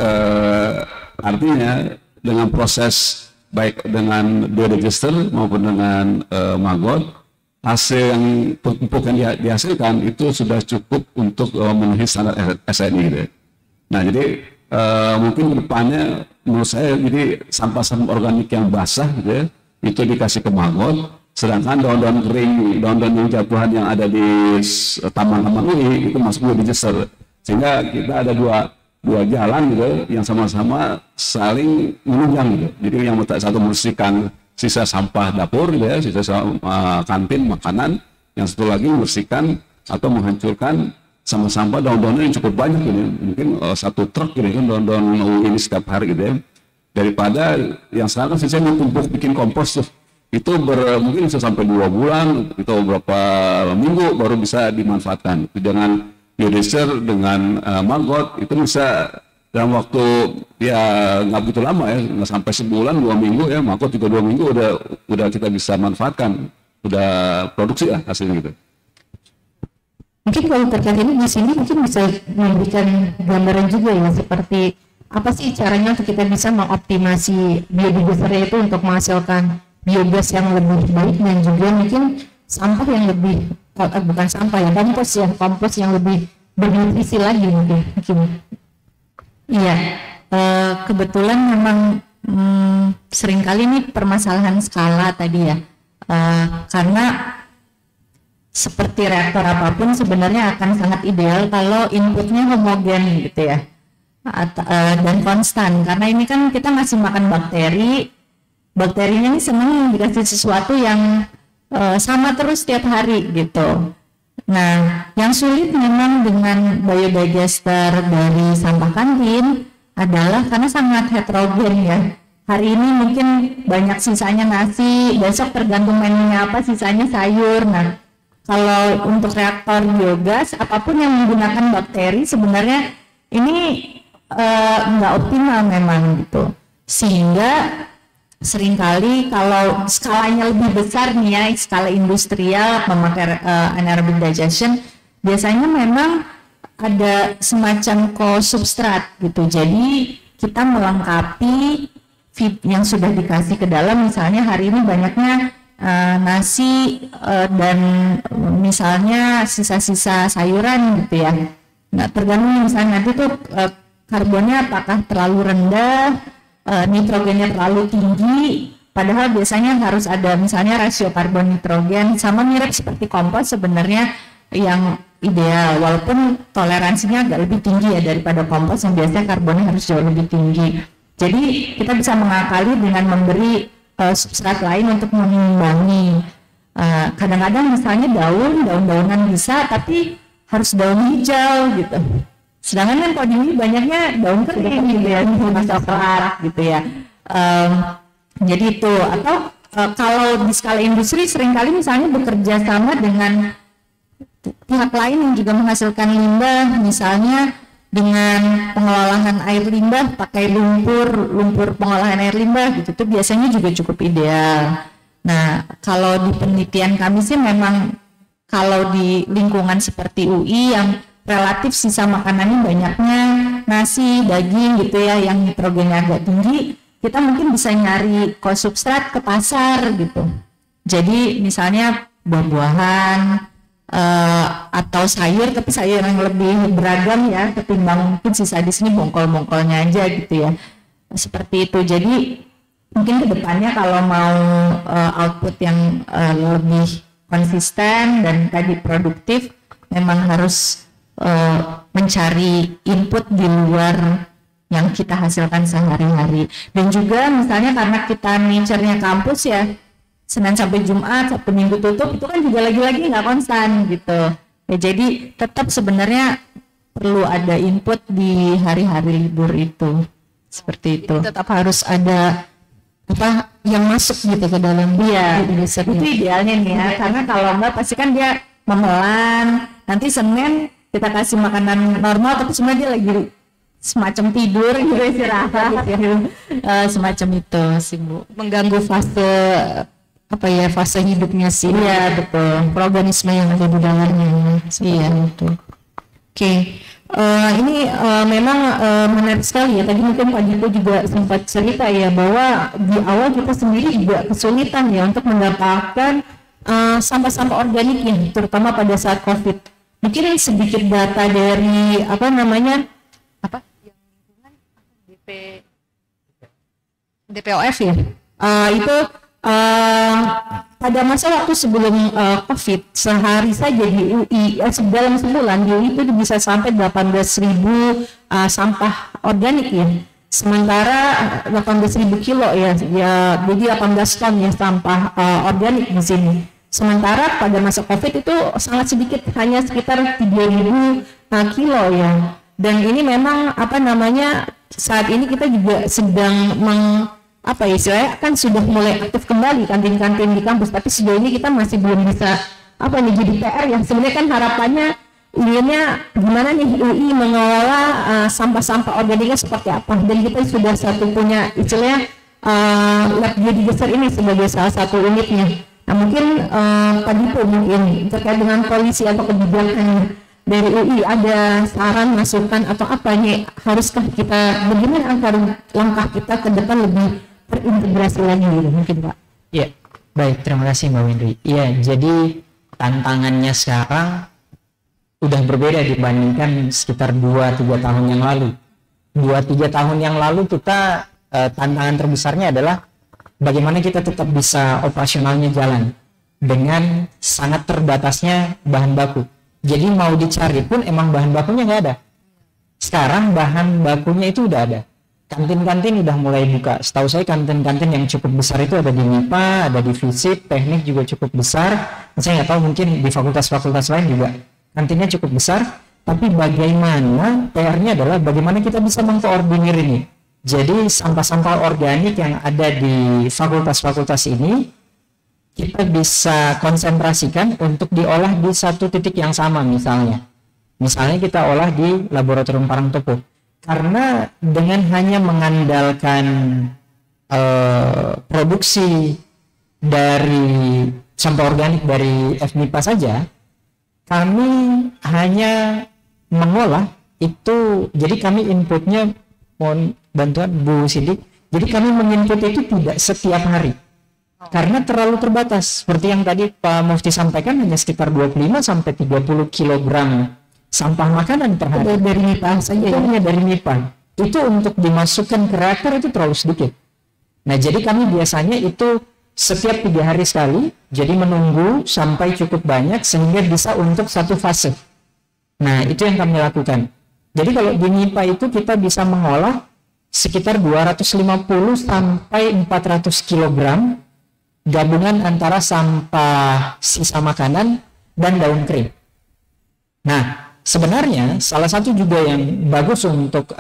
artinya dengan proses baik dengan biodigester maupun dengan maggot, hasil yang pupuk yang dihasilkan itu sudah cukup untuk memenuhi standar SNI gitu. Nah, jadi mungkin ke depannya menurut saya, jadi sampah-sampah organik yang basah gitu ya, itu dikasih ke maggot, sedangkan daun-daun kering, daun-daun yang jatuhan yang ada di taman-taman ini itu masuk biodigester, sehingga kita ada dua jalan gitu yang sama-sama saling menunjang gitu. Jadi yang satu membersihkan si sisa sampah dapur gitu ya, sisa kantin makanan, yang satu lagi membersihkan atau menghancurkan sampah-sampah daun-daunan yang cukup banyak gitu ya. Mungkin satu truk gitu kan daun-daun ini setiap hari gitu ya, daripada yang sekarang sisanya tumpuk bikin kompos tuh, itu mungkin bisa sampai 2 bulan atau berapa minggu baru bisa dimanfaatkan. Dengan biodigester, dengan maggot itu bisa dalam waktu ya nggak begitu lama ya, nggak sampai sebulan 2 minggu ya, maggot juga 2 minggu udah kita bisa manfaatkan, udah produksi lah hasilnya gitu. Mungkin kalau terkait ini di sini mungkin bisa memberikan gambaran juga ya, seperti apa sih caranya untuk kita bisa mengoptimasi biodigester itu untuk menghasilkan biogas yang lebih baik, dan juga mungkin sampah yang lebih bukan sampah ya, kompos yang lebih bernutrisi lagi mungkin. Iya, kebetulan memang seringkali ini permasalahan skala tadi ya, karena seperti reaktor apapun sebenarnya akan sangat ideal kalau inputnya homogen gitu ya, dan konstan, karena ini kan kita ngasih makan bakterinya ini senang dikasih sesuatu yang sama terus setiap hari gitu. Nah, yang sulit memang dengan biodigester dari sampah kantin adalah karena sangat heterogen ya. Hari ini mungkin banyak sisanya nasi, besok tergantung menunya apa, sisanya sayur. Nah, kalau untuk reaktor biogas, apapun yang menggunakan bakteri sebenarnya ini nggak optimal memang gitu. Sehingga seringkali kalau skalanya lebih besar nih ya, skala industrial memakai anaerobic digestion, biasanya memang ada semacam co-substrat gitu. Jadi kita melengkapi feed yang sudah dikasih ke dalam, misalnya hari ini banyaknya nasi dan misalnya sisa-sisa sayuran gitu ya. Nah, tergantung misalnya nanti tuh karbonnya apakah terlalu rendah, nitrogennya terlalu tinggi, padahal biasanya harus ada misalnya rasio karbon nitrogen, sama mirip seperti kompos sebenarnya yang ideal, walaupun toleransinya agak lebih tinggi ya daripada kompos yang biasanya karbonnya harus jauh lebih tinggi. Jadi kita bisa mengakali dengan memberi substrat lain untuk mengimbangi. Kadang-kadang misalnya daun-daunan bisa, tapi harus daun hijau gitu. Sedangkan kan kalau ini banyaknya daun kering gitu ya, coklat gitu ya. Jadi itu, atau kalau di skala industri seringkali misalnya bekerja sama dengan pihak lain yang juga menghasilkan limbah, misalnya dengan pengelolaan air limbah pakai lumpur pengolahan air limbah gitu, itu biasanya juga cukup ideal. Nah, kalau di penelitian kami sih memang kalau di lingkungan seperti UI yang relatif sisa makanannya banyaknya nasi, daging gitu ya, yang nitrogennya agak tinggi, kita mungkin bisa nyari co-substrat ke pasar gitu. Jadi misalnya buah-buahan atau sayur, tapi sayur yang lebih beragam ya, ketimbang mungkin sisa di sini bongkol-bongkolnya aja gitu ya. Seperti itu. Jadi mungkin kedepannya kalau mau output yang lebih konsisten dan tadi produktif, memang harus mencari input di luar yang kita hasilkan sehari-hari. Dan juga misalnya karena kita nature-nya kampus ya, Senin sampai Jumat, Sabtu Minggu tutup, itu kan juga lagi-lagi nggak konstan gitu ya. Jadi tetap sebenarnya perlu ada input di hari-hari libur itu, seperti itu. Jadi tetap harus ada apa yang masuk gitu ke dalam dia. Itu idealnya nih ya, karena kalau enggak pasti kan dia memelan, nanti Senin kita kasih makanan normal tapi sebenarnya dia lagi semacam tidur gitu, istirahat gitu. Semacam itu sih Bu, mengganggu fase apa ya, fase hidupnya sih. Iya betul, organisme yang ada di dalamnya. Iya itu. Oke. Ini memang menarik sekali ya. Tadi mungkin Pak Diko juga sempat cerita ya bahwa di awal kita sendiri juga kesulitan ya untuk mendapatkan sampah-sampah organiknya, terutama pada saat COVID. Mungkin sedikit data dari apa namanya yang lingkungan DPOF ya. Itu pada masa waktu sebelum COVID, sehari saja di UI dalam sebulan di UI itu bisa sampai 18.000 sampah organik ya. Sementara 18.000 kilo ya, jadi 18 ton ya sampah organik di sini. Sementara pada masa COVID itu sangat sedikit, hanya sekitar 3.000 kilo ya. Dan ini memang saat ini kita juga sedang istilahnya kan sudah mulai aktif kembali kantin-kantin di kampus, tapi sejauh ini kita masih belum bisa jadi PR yang sebenarnya kan harapannya inginnya gimana nih UI mengelola sampah-sampah organiknya seperti apa, dan kita sudah punya istilahnya lab biodigesel ini sebagai salah satu unitnya. Nah mungkin Pak Dipo mungkin terkait dengan polisi atau kebijakan dari UI ada saran, masukan atau apa nih, haruskah kita bagaimana agar langkah kita ke depan lebih terintegrasi lagi gitu mungkin Pak? Iya, baik, terima kasih Mbak Windri. Iya, jadi tantangannya sekarang udah berbeda dibandingkan sekitar 2-3 tahun yang lalu. 2-3 tahun yang lalu kita tantangan terbesarnya adalah bagaimana kita tetap bisa operasionalnya jalan dengan sangat terbatasnya bahan baku. Jadi mau dicari pun emang bahan bakunya nggak ada. Sekarang bahan bakunya itu udah ada. Kantin-kantin udah mulai buka. Setahu saya kantin-kantin yang cukup besar itu ada di MIPA, ada di FISIP, teknik juga cukup besar. Saya nggak tahu mungkin di fakultas-fakultas lain juga kantinnya cukup besar. Tapi bagaimana PR-nya adalah bagaimana kita bisa mengkoordinir ini. Jadi sampah-sampah organik yang ada di fakultas-fakultas ini kita bisa konsentrasikan untuk diolah di satu titik yang sama misalnya kita olah di Laboratorium Parangtopo, karena dengan hanya mengandalkan produksi dari sampah organik dari FMIPA saja, kami hanya mengolah itu. Jadi kami inputnya, mohon bantuan Bu Sidik, jadi kami menginput itu tidak setiap hari karena terlalu terbatas. Seperti yang tadi Pak Mufti sampaikan, hanya sekitar 25-30 kg sampah makanan per hari dari MIPA saja. Itu hanya dari MIPA. Itu untuk dimasukkan ke reaktor itu terlalu sedikit. Nah, jadi kami biasanya itu setiap 3 hari sekali, jadi menunggu sampai cukup banyak sehingga bisa untuk satu fase. Nah, itu yang kami lakukan. Jadi kalau di MIPA itu kita bisa mengolah sekitar 250 sampai 400 kg gabungan antara sampah sisa makanan dan daun kering. Nah, sebenarnya salah satu juga yang bagus untuk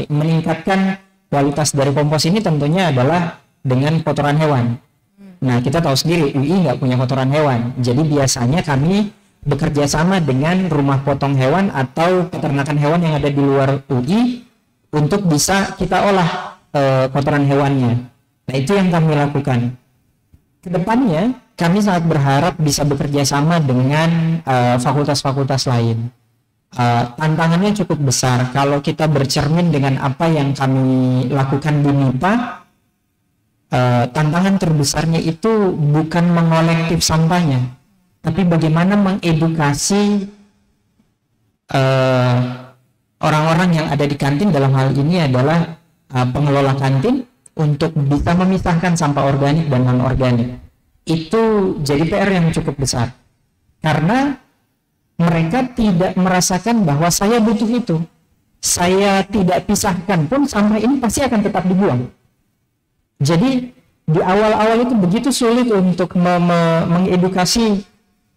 meningkatkan kualitas dari kompos ini tentunya adalah dengan kotoran hewan. Nah, kita tahu sendiri UI nggak punya kotoran hewan. Jadi biasanya kami bekerja sama dengan rumah potong hewan atau peternakan hewan yang ada di luar UI untuk bisa kita olah kotoran hewannya. Nah, itu yang kami lakukan. Kedepannya kami sangat berharap bisa bekerja sama dengan fakultas-fakultas lain. Tantangannya cukup besar. Kalau kita bercermin dengan apa yang kami lakukan di MIPA, tantangan terbesarnya itu bukan mengolektif sampahnya, tapi bagaimana mengedukasi orang-orang yang ada di kantin, dalam hal ini adalah pengelola kantin, untuk bisa memisahkan sampah organik dan non-organik. Itu jadi PR yang cukup besar. Karena mereka tidak merasakan bahwa saya butuh itu. Saya tidak pisahkan pun sampah ini pasti akan tetap dibuang. Jadi di awal-awal itu begitu sulit untuk mengedukasi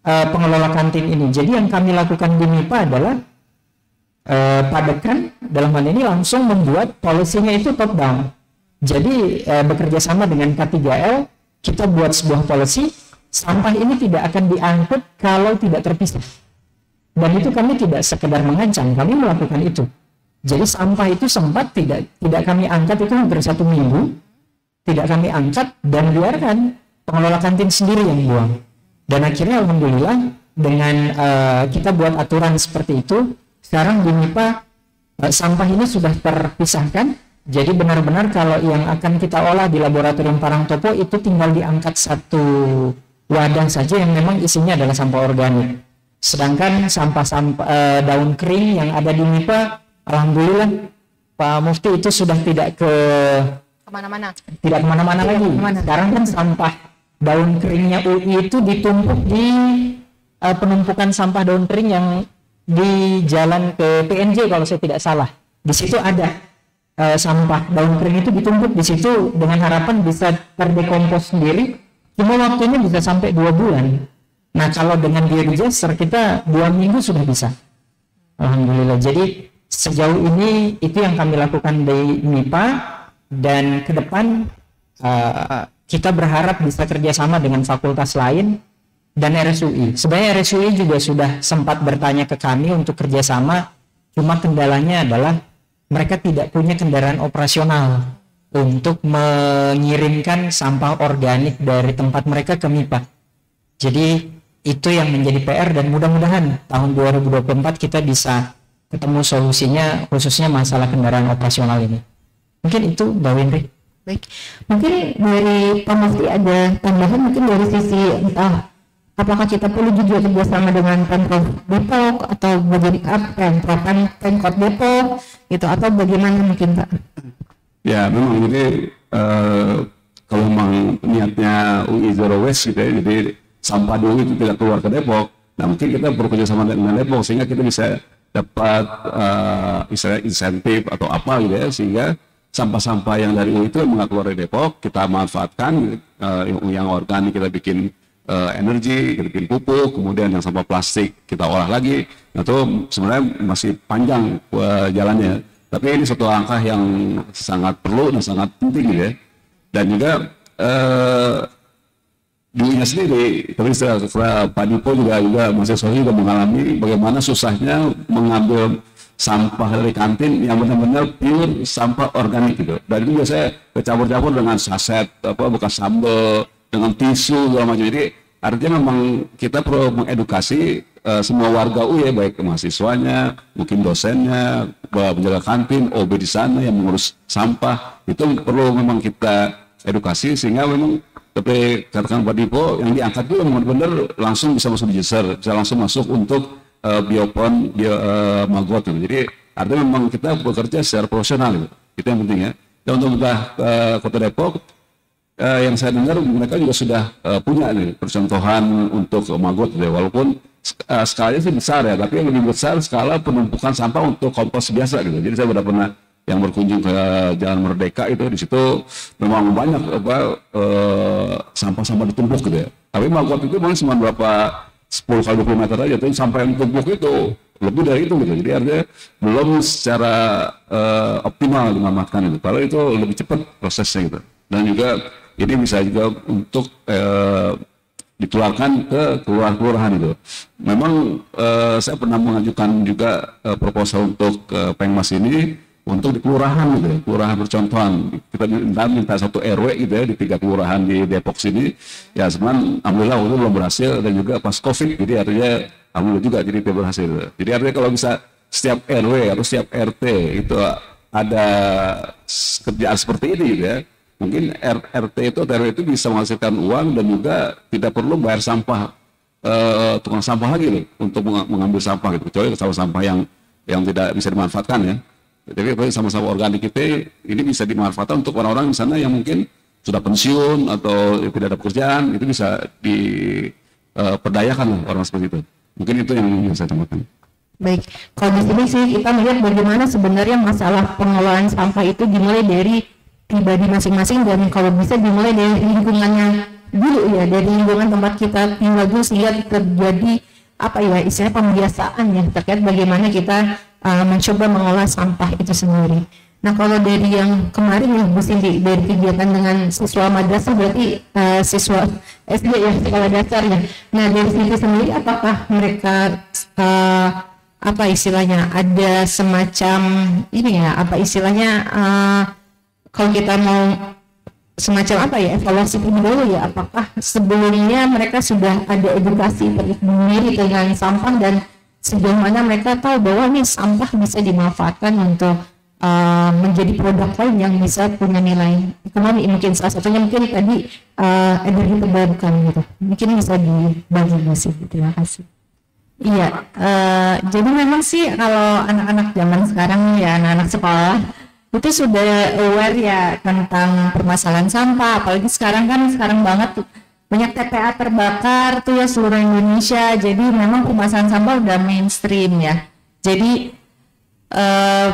pengelola kantin ini. Jadi yang kami lakukan di MIPA adalah padekan, dalam hal ini langsung membuat polisinya itu top down. Jadi bekerja sama dengan K3L, kita buat sebuah policy, sampah ini tidak akan diangkut kalau tidak terpisah. Dan itu kami tidak sekedar mengancam, kami melakukan itu. Jadi sampah itu sempat tidak kami angkat, itu hampir 1 minggu, tidak kami angkat dan biarkan pengelola kantin sendiri yang buang. Dan akhirnya alhamdulillah dengan kita buat aturan seperti itu, sekarang di MIPA sampah ini sudah terpisahkan. Jadi benar-benar kalau yang akan kita olah di Laboratorium Parangtopo itu tinggal diangkat satu wadah saja yang memang isinya adalah sampah organik. Sedangkan sampah daun kering yang ada di MIPA, alhamdulillah Pak Mufti itu sudah tidak kemana-mana lagi. Sekarang kan sampah daun keringnya UI itu ditumpuk di penumpukan sampah daun kering yang di jalan ke PNJ kalau saya tidak salah. Di situ ada sampah daun kering itu ditumpuk di situ dengan harapan bisa terdekompos sendiri. Cuma waktunya bisa sampai 2 bulan. Nah kalau dengan biodigester kita 2 minggu sudah bisa. Alhamdulillah. Jadi sejauh ini itu yang kami lakukan di MIPA, dan ke depan kita berharap bisa kerjasama dengan fakultas lain dan RSUI. Sebenarnya RSUI juga sudah sempat bertanya ke kami untuk kerjasama, cuma kendalanya adalah mereka tidak punya kendaraan operasional untuk mengirimkan sampah organik dari tempat mereka ke MIPA. Jadi itu yang menjadi PR, dan mudah-mudahan tahun 2024 kita bisa ketemu solusinya, khususnya masalah kendaraan operasional ini. Mungkin itu Mbak Windri. Baik, mungkin dari Pak Mufti ada tambahan mungkin dari sisi entah apakah kita perlu juga kerjasama dengan Pemprov Depok atau Pemkot Depok gitu, atau bagaimana mungkin Pak? Ya memang ini kalau memang niatnya UI Zero Waste gitu ya, jadi sampah dulu itu tidak keluar ke Depok, nah mungkin kita perlu kerjasama dengan Depok sehingga kita bisa dapat misalnya insentif atau apa gitu ya, sehingga sampah-sampah yang dari UI itu nggak keluar dari Depok kita manfaatkan, yang organik kita bikin energi, kita bikin pupuk, kemudian yang sampah plastik kita olah lagi. Nah, itu sebenarnya masih panjang jalannya, tapi ini suatu langkah yang sangat perlu dan sangat penting gitu ya. Dan juga UI-nya sendiri, tapi Pak Dipo juga mahasiswa juga mengalami bagaimana susahnya mengambil sampah dari kantin yang benar-benar pure sampah organik gitu. Dan itu biasanya kecampur-campur dengan saset bekas sambal, dengan tisu segala macam. Jadi artinya memang kita perlu mengedukasi semua warga UI ya, baik mahasiswanya, mungkin dosennya, penjaga kantin, OB di sana yang mengurus sampah, itu perlu memang kita edukasi sehingga memang seperti katakan Pak Dipo, yang diangkat itu benar-benar langsung bisa masuk di Jester, bisa langsung masuk untuk biopon, maggot gitu. Jadi artinya memang kita bekerja secara profesional gitu. Itu yang penting ya. Dan untuk Kota Depok, yang saya dengar mereka juga sudah punya nih percontohan untuk maggot gitu. Walaupun skalanya sih besar ya, tapi yang lebih besar skala penumpukan sampah untuk kompos biasa gitu. Jadi saya sudah pernah yang berkunjung ke Jalan Merdeka itu, di situ memang banyak sampah-sampah ditumpuk gitu ya. Tapi maggot itu memang cuma berapa 10 kali 20 meter aja, tapi sampai yang ditumpuk itu lebih dari itu gitu. Jadi artinya belum secara optimal dimanfaatkan itu. Kalau itu lebih cepat prosesnya gitu. Dan juga ini bisa juga untuk dikeluarkan ke kelurahan itu. Memang saya pernah mengajukan juga proposal untuk Pengmas ini untuk di kelurahan gitu ya, kelurahan percontohan. Kita minta 1 RW gitu ya di 3 kelurahan di Depok sini. Ya sebenarnya alhamdulillah itu belum berhasil, dan juga pas Covid, jadi artinya alhamdulillah juga jadi tidak berhasil. Jadi artinya kalau bisa setiap RW atau setiap RT itu ada kerjaan seperti ini gitu ya, mungkin RT itu atau RW itu bisa menghasilkan uang dan juga tidak perlu bayar sampah tukang sampah lagi loh untuk mengambil sampah gitu, kecuali sampah yang tidak bisa dimanfaatkan ya. Jadi sama-sama organik kita ini bisa dimanfaatkan untuk orang-orang di sana yang mungkin sudah pensiun atau tidak ada pekerjaan, itu bisa diperdayakan orang seperti itu. Mungkin itu yang saya tambahkan. Baik, kalau di sini sih kita melihat bagaimana sebenarnya masalah pengelolaan sampah itu dimulai dari pribadi masing-masing, dan kalau bisa dimulai dari lingkungannya dulu ya, dari lingkungan tempat kita tinggal dulu, sehingga terjadi istilahnya pembiasaan ya terkait bagaimana kita mencoba mengolah sampah itu sendiri. Nah kalau dari yang kemarin ya Bu Cindy, dari kegiatan dengan siswa madrasah, berarti siswa SD ya, sekolah dasar ya. Nah dari situ sendiri apakah mereka istilahnya ada semacam ini ya, kalau kita mau semacam evaluasi dulu ya, apakah sebelumnya mereka sudah ada edukasi sendiri dengan sampah, dan sejauh mana mereka tahu bahwa ini sampah bisa dimanfaatkan untuk menjadi produk lain yang bisa punya nilai ekonomi. Mungkin salah satunya mungkin tadi energi terbarukan gitu. Mungkin bisa dibagi sih. Terima kasih. Iya, jadi memang sih kalau anak-anak zaman sekarang ya, anak-anak sekolah itu sudah aware ya tentang permasalahan sampah. Apalagi sekarang banget tuh banyak TPA terbakar tuh ya seluruh Indonesia. Jadi memang permasalahan sampah udah mainstream ya. Jadi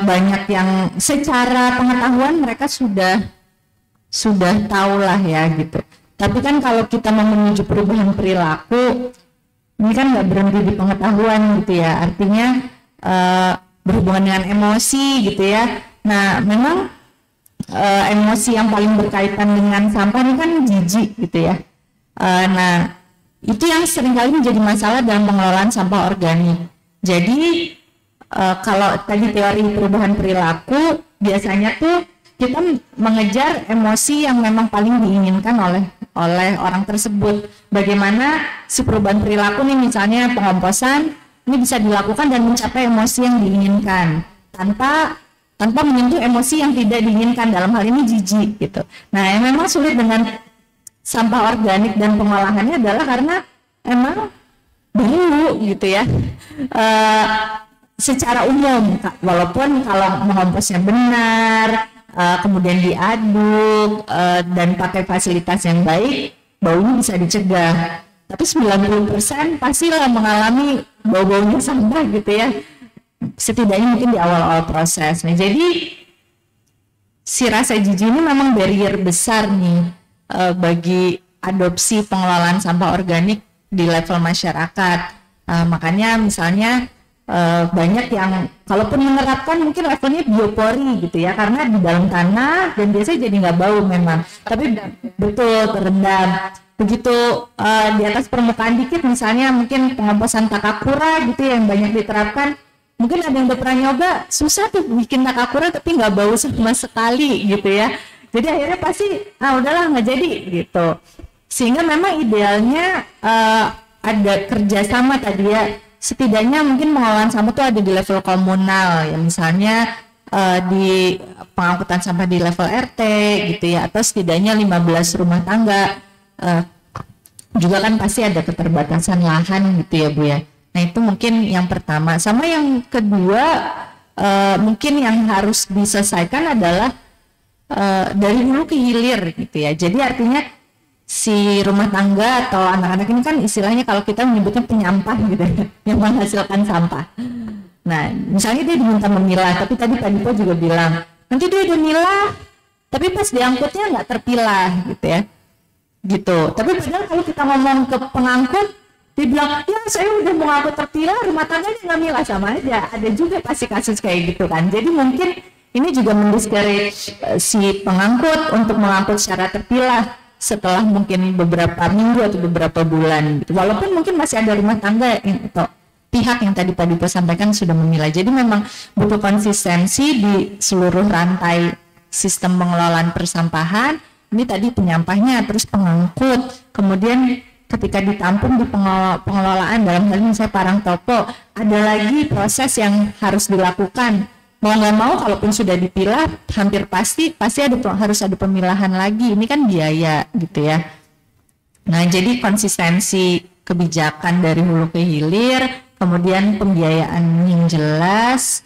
banyak yang secara pengetahuan mereka sudah tahu lah ya gitu. Tapi kan kalau kita mau menuju perubahan perilaku, ini kan nggak berhenti di pengetahuan gitu ya. Artinya berhubungan dengan emosi gitu ya. Nah memang emosi yang paling berkaitan dengan sampah ini kan jijik gitu ya. Nah itu yang seringkali menjadi masalah dalam pengelolaan sampah organik. Jadi kalau tadi teori perubahan perilaku, biasanya tuh kita mengejar emosi yang memang paling diinginkan oleh orang tersebut. Bagaimana si perubahan perilaku nih, misalnya pengomposan, ini bisa dilakukan dan mencapai emosi yang diinginkan tanpa menyentuh emosi yang tidak diinginkan, dalam hal ini jijik gitu. Nah yang memang sulit dengan sampah organik dan pengolahannya adalah karena emang baru gitu ya. Secara umum, walaupun kalau mengomposnya benar, kemudian diaduk dan pakai fasilitas yang baik, baunya bisa dicegah. Tapi 90% pastilah mengalami bau-baunya sampah gitu ya. Setidaknya mungkin di awal-awal proses. Nah, jadi si rasa jijik ini memang barrier besar nih bagi adopsi pengelolaan sampah organik di level masyarakat. Makanya misalnya banyak yang kalaupun menerapkan mungkin levelnya biopori gitu ya, karena di dalam tanah dan biasanya jadi nggak bau memang, tapi betul terendam. Begitu di atas permukaan dikit, misalnya mungkin pengomposan takakura gitu yang banyak diterapkan, mungkin ada yang udah pernah nyoba, susah tuh bikin takakura tapi nggak bau sama sekali gitu ya. Jadi akhirnya pasti udahlah nggak jadi gitu. Sehingga memang idealnya ada kerjasama tadi ya. Setidaknya mungkin pengolahan sampah itu ada di level komunal ya, misalnya di pengangkutan sampah di level RT gitu ya, atau setidaknya 15 rumah tangga. Juga kan pasti ada keterbatasan lahan gitu ya Bu ya. Nah itu mungkin yang pertama. Sama yang kedua mungkin yang harus diselesaikan adalah dari hulu ke hilir gitu ya. Jadi artinya si rumah tangga atau anak-anak ini kan istilahnya kalau kita menyebutnya penyampah gitu ya, yang menghasilkan sampah. Nah misalnya dia diminta memilah, tapi tadi Pak Dipo juga bilang nanti dia udah milah tapi pas diangkutnya nggak terpilah gitu ya gitu. Tapi padahal kalau kita ngomong ke pengangkut, dia bilang ya saya udah mau ngangkut terpilah, rumah tangganya nggak milah, sama aja. Ada juga pasti kasus kayak gitu kan. Jadi mungkin ini juga mendiscourage si pengangkut untuk mengangkut secara terpilah setelah mungkin beberapa minggu atau beberapa bulan gitu. Walaupun mungkin masih ada rumah tangga atau pihak yang tadi Pak Dipo sampaikan sudah memilah. Jadi memang butuh konsistensi di seluruh rantai sistem pengelolaan persampahan. Ini tadi penyampahnya, terus pengangkut, kemudian ketika ditampung di pengelolaan dalam hal ini saya Parang Topo, ada lagi proses yang harus dilakukan. Mau nggak mau, kalaupun sudah dipilah, hampir pasti harus ada pemilahan lagi. Ini kan biaya gitu ya. Nah, jadi konsistensi kebijakan dari hulu ke hilir, kemudian pembiayaan yang jelas,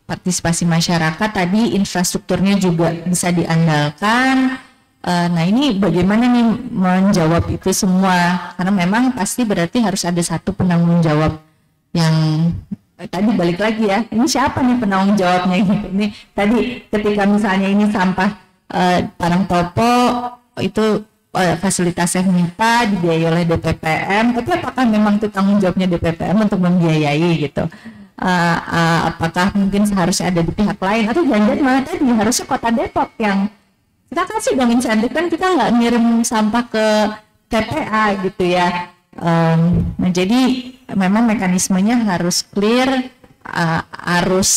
partisipasi masyarakat, tadi infrastrukturnya juga bisa diandalkan. Nah, ini bagaimana nih menjawab itu semua? Karena memang pasti berarti harus ada satu penanggung jawab yang tadi balik lagi ya, ini siapa nih penanggung jawabnya gitu. Ini tadi ketika misalnya ini sampah Parang Topo itu fasilitasnya MIPA dibiayai oleh DPPM, tapi apakah memang itu tanggung jawabnya DPPM untuk membiayai gitu? Apakah mungkin seharusnya ada di pihak lain, atau jangan-jangan malah tadi harusnya Kota Depok yang kita kasih dong insentif, kan kita nggak ngirim sampah ke TPA gitu ya. Nah jadi memang mekanismenya harus clear, harus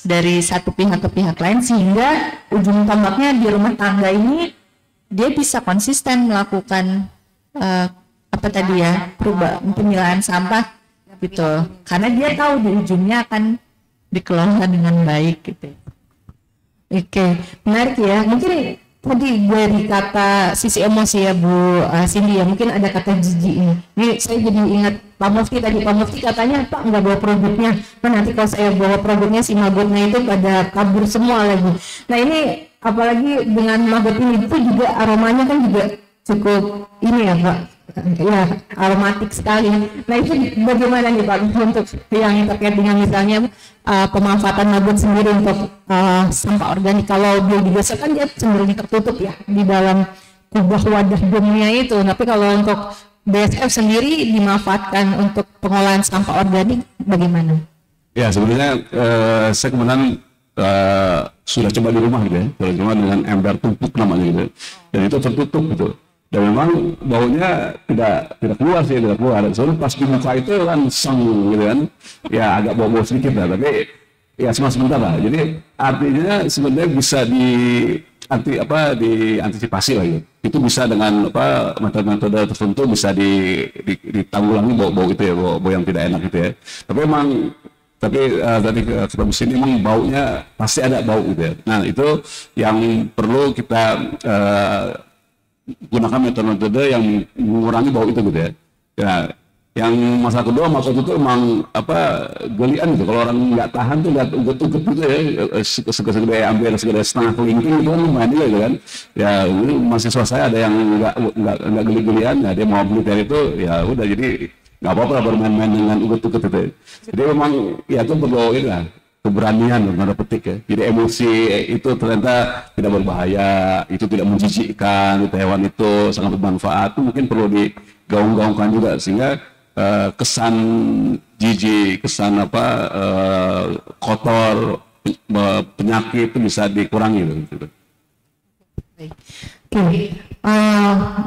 dari satu pihak ke pihak lain, sehingga ujung tombaknya di rumah tangga ini dia bisa konsisten melakukan pemilahan sampah gitu, karena dia tahu di ujungnya akan dikelola dengan baik gitu. Oke, menarik ya. Mungkin tadi dari kata sisi emosi ya Bu Cindy ya, mungkin ada kata jijik ini saya jadi ingat Pak Mufti tadi. Pak Mufti katanya Pak nggak bawa produknya, nanti kalau saya bawa produknya si magotnya itu pada kabur semua lagi. Nah ini apalagi dengan magot ini itu juga aromanya kan juga cukup ini ya Pak, ya aromatik sekali. Nah itu bagaimana nih Pak untuk yang terkait dengan misalnya pemanfaatan mabut sendiri untuk sampah organik? Kalau biodigesel kan dia cenderung tertutup ya di dalam kubah wadah domnya itu. Tapi kalau untuk BSF sendiri dimanfaatkan untuk pengolahan sampah organik bagaimana? Ya sebenarnya saya kemudian sudah coba di rumah gitu ya, sudah coba dengan ember tumpuk namanya gitu, dan itu tertutup gitu. Dan memang baunya tidak keluar sih, tidak keluar. Soalnya pas dibuka itu kan sang gitu kan, ya agak bau-bau sedikit lah, tapi ya cuma sebentar lah. Jadi artinya sebenarnya bisa diantisipasi lah gitu. Itu bisa dengan metode-metode tertentu bisa ditanggulangi bau-bau itu ya, bau yang tidak enak gitu ya. Tapi tadi kita sini memang baunya pasti ada bau gitu ya. Nah itu yang perlu kita gunakan metode-metode yang mengurangi bau itu gitu ya. Ya yang masalah kedua itu emang gelian gitu. Kalau orang nggak tahan tuh lihat uget-uget gitu ya, segede ambil segede setengah kelingking itu kan lumayan juga gitu kan. Ya ini mahasiswa saya ada yang nggak geli-gelian, ya dia mau beli dari itu ya udah, jadi nggak apa-apa bermain-main dengan uget-uget itu. Jadi memang ya itu perlu keberanian tanda petik ya. Jadi emosi itu ternyata tidak berbahaya, itu tidak menjijikkan, itu hewan itu sangat bermanfaat. Itu mungkin perlu digaung-gaungkan juga sehingga kesan jijik, kesan kotor, penyakit itu bisa dikurangi gitu. Oke,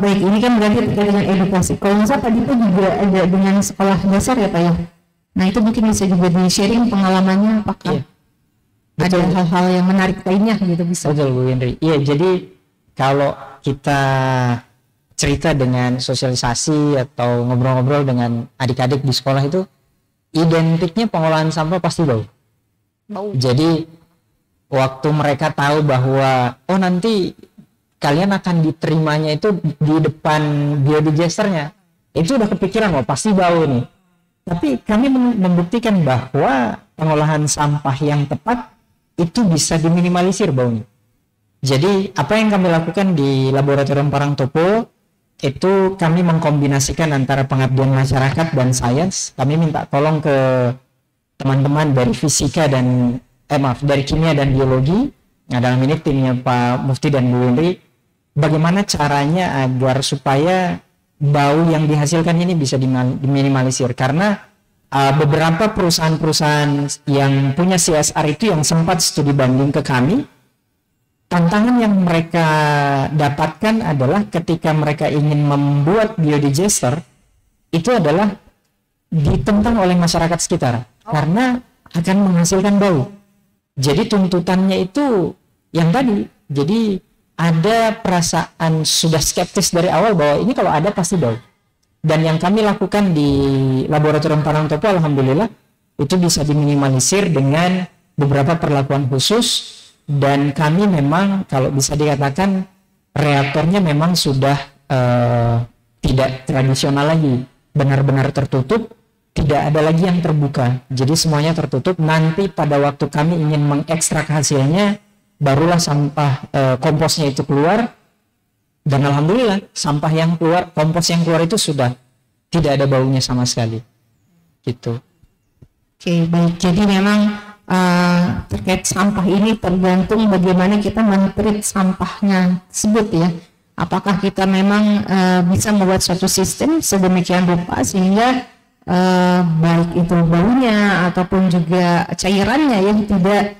baik, ini kan berarti terkait dengan edukasi. Kalau misalnya tadi itu juga ada dengan sekolah dasar ya Pak ya. Nah itu mungkin bisa juga di-sharing pengalamannya, apakah ada hal-hal yang menarik lainnya gitu bisa. Betul Bu Henry. Iya, jadi kalau kita cerita dengan sosialisasi atau ngobrol-ngobrol dengan adik-adik di sekolah itu, identiknya pengolahan sampah pasti bau. Jadi waktu mereka tahu bahwa nanti kalian akan diterimanya itu di depan biodigesternya, itu udah kepikiran pasti bau nih. Tapi kami membuktikan bahwa pengolahan sampah yang tepat itu bisa diminimalisir baunya. Jadi apa yang kami lakukan di Laboratorium Parangtopo itu kami mengkombinasikan antara pengabdian masyarakat dan sains. Kami minta tolong ke teman-teman dari fisika dan dari kimia dan biologi. Nah dalam ini timnya Pak Mufti dan Bu Henry, bagaimana caranya agar supaya bau yang dihasilkan ini bisa diminimalisir, karena beberapa perusahaan-perusahaan yang punya CSR itu yang sempat studi banding ke kami, tantangan yang mereka dapatkan adalah ketika mereka ingin membuat biodigester itu adalah ditentang oleh masyarakat sekitar karena akan menghasilkan bau. Jadi tuntutannya itu yang tadi, jadi ada perasaan sudah skeptis dari awal bahwa ini kalau ada pasti bau. Dan yang kami lakukan di Laboratorium Parangtopo alhamdulillah itu bisa diminimalisir dengan beberapa perlakuan khusus, dan kami memang kalau bisa dikatakan reaktornya memang sudah tidak tradisional lagi, benar-benar tertutup, tidak ada lagi yang terbuka, jadi semuanya tertutup. Nanti pada waktu kami ingin mengekstrak hasilnya barulah sampah komposnya itu keluar, dan alhamdulillah sampah yang keluar, kompos yang keluar itu sudah tidak ada baunya sama sekali gitu. Oke, baik, jadi memang terkait sampah ini tergantung bagaimana kita men-treat sampahnya tersebut ya. Apakah kita memang bisa membuat suatu sistem sedemikian rupa sehingga baik itu baunya ataupun juga cairannya yang tidak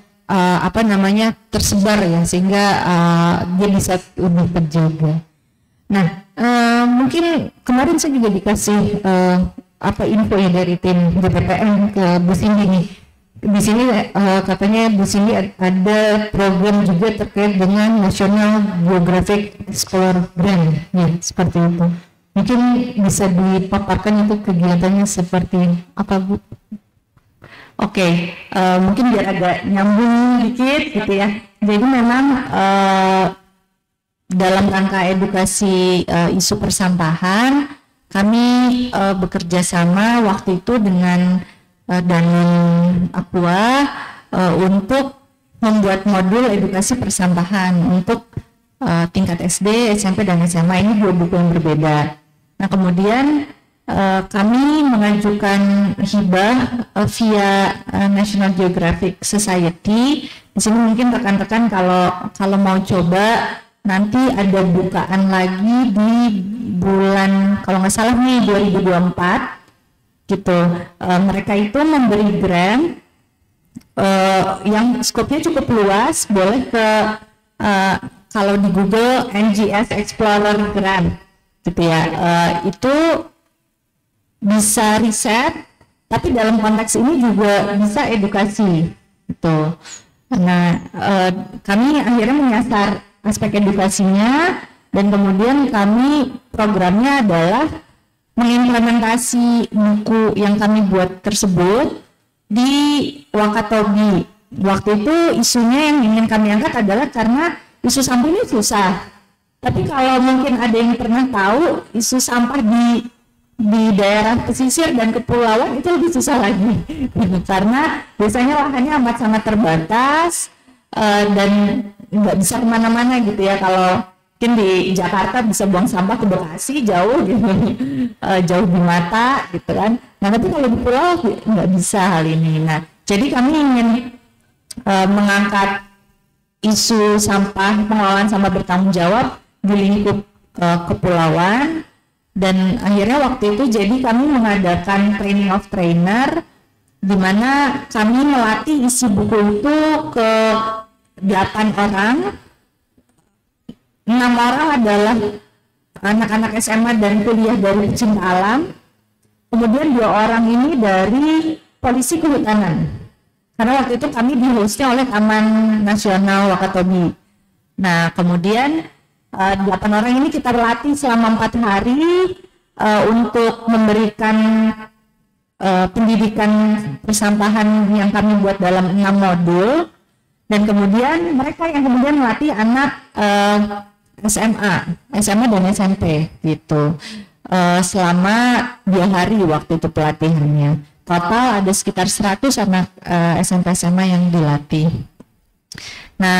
tersebar ya, sehingga dia bisa lebih terjaga. Nah, mungkin kemarin saya juga dikasih info ya dari tim BPPM ke Bu Cindy nih. Di sini katanya Bu Cindy ada program juga terkait dengan National Geographic Explorer Grant, ya seperti itu. Mungkin bisa dipaparkan itu kegiatannya seperti apa Bu? Oke, mungkin biar agak nyambung dikit gitu ya. Jadi memang dalam rangka edukasi isu persampahan, kami bekerja sama waktu itu dengan Danone Aqua untuk membuat modul edukasi persampahan untuk tingkat SD, SMP, dan SMA. Ini dua buku yang berbeda. Nah kemudian kami mengajukan hibah via National Geographic Society. Di sini mungkin rekan-rekan kalau mau coba nanti ada bukaan lagi di bulan kalau nggak salah nih 2024 gitu. Mereka itu memberi grant yang skopnya cukup luas, boleh ke kalau di Google NGS Explorer Grant gitu ya. Itu bisa riset, tapi dalam konteks ini juga bisa edukasi gitu. Nah, kami akhirnya menyasar aspek edukasinya dan kemudian kami programnya adalah mengimplementasi buku yang kami buat tersebut di Wakatobi. Waktu itu isunya yang ingin kami angkat adalah karena isu sampah ini susah. Tapi kalau mungkin ada yang pernah tahu isu sampah di daerah pesisir dan kepulauan itu lebih susah lagi karena biasanya lahannya amat sangat terbatas dan nggak bisa kemana-mana gitu ya. Kalau mungkin di Jakarta bisa buang sampah ke Bekasi jauh gitu, jauh di mata gitu kan. Nah tapi kalau di pulau nggak bisa hal ini. Nah jadi kami ingin mengangkat isu sampah, pengelolaan sampah bertanggung jawab di lingkup kepulauan. Dan akhirnya waktu itu jadi kami mengadakan training of trainer di mana kami melatih isi buku itu ke 8 orang. 6 orang adalah anak-anak SMA dan kuliah dari pecinta alam. Kemudian 2 orang ini dari polisi kehutanan. Karena waktu itu kami di-hostnya oleh Taman Nasional Wakatobi. Nah, kemudian 8 orang ini kita berlatih selama 4 hari untuk memberikan pendidikan persampahan yang kami buat dalam 6 modul, dan kemudian mereka yang kemudian melatih anak SMA dan SMP gitu selama 2 hari waktu itu pelatihannya. Total ada sekitar 100 anak SMP SMA yang dilatih. Nah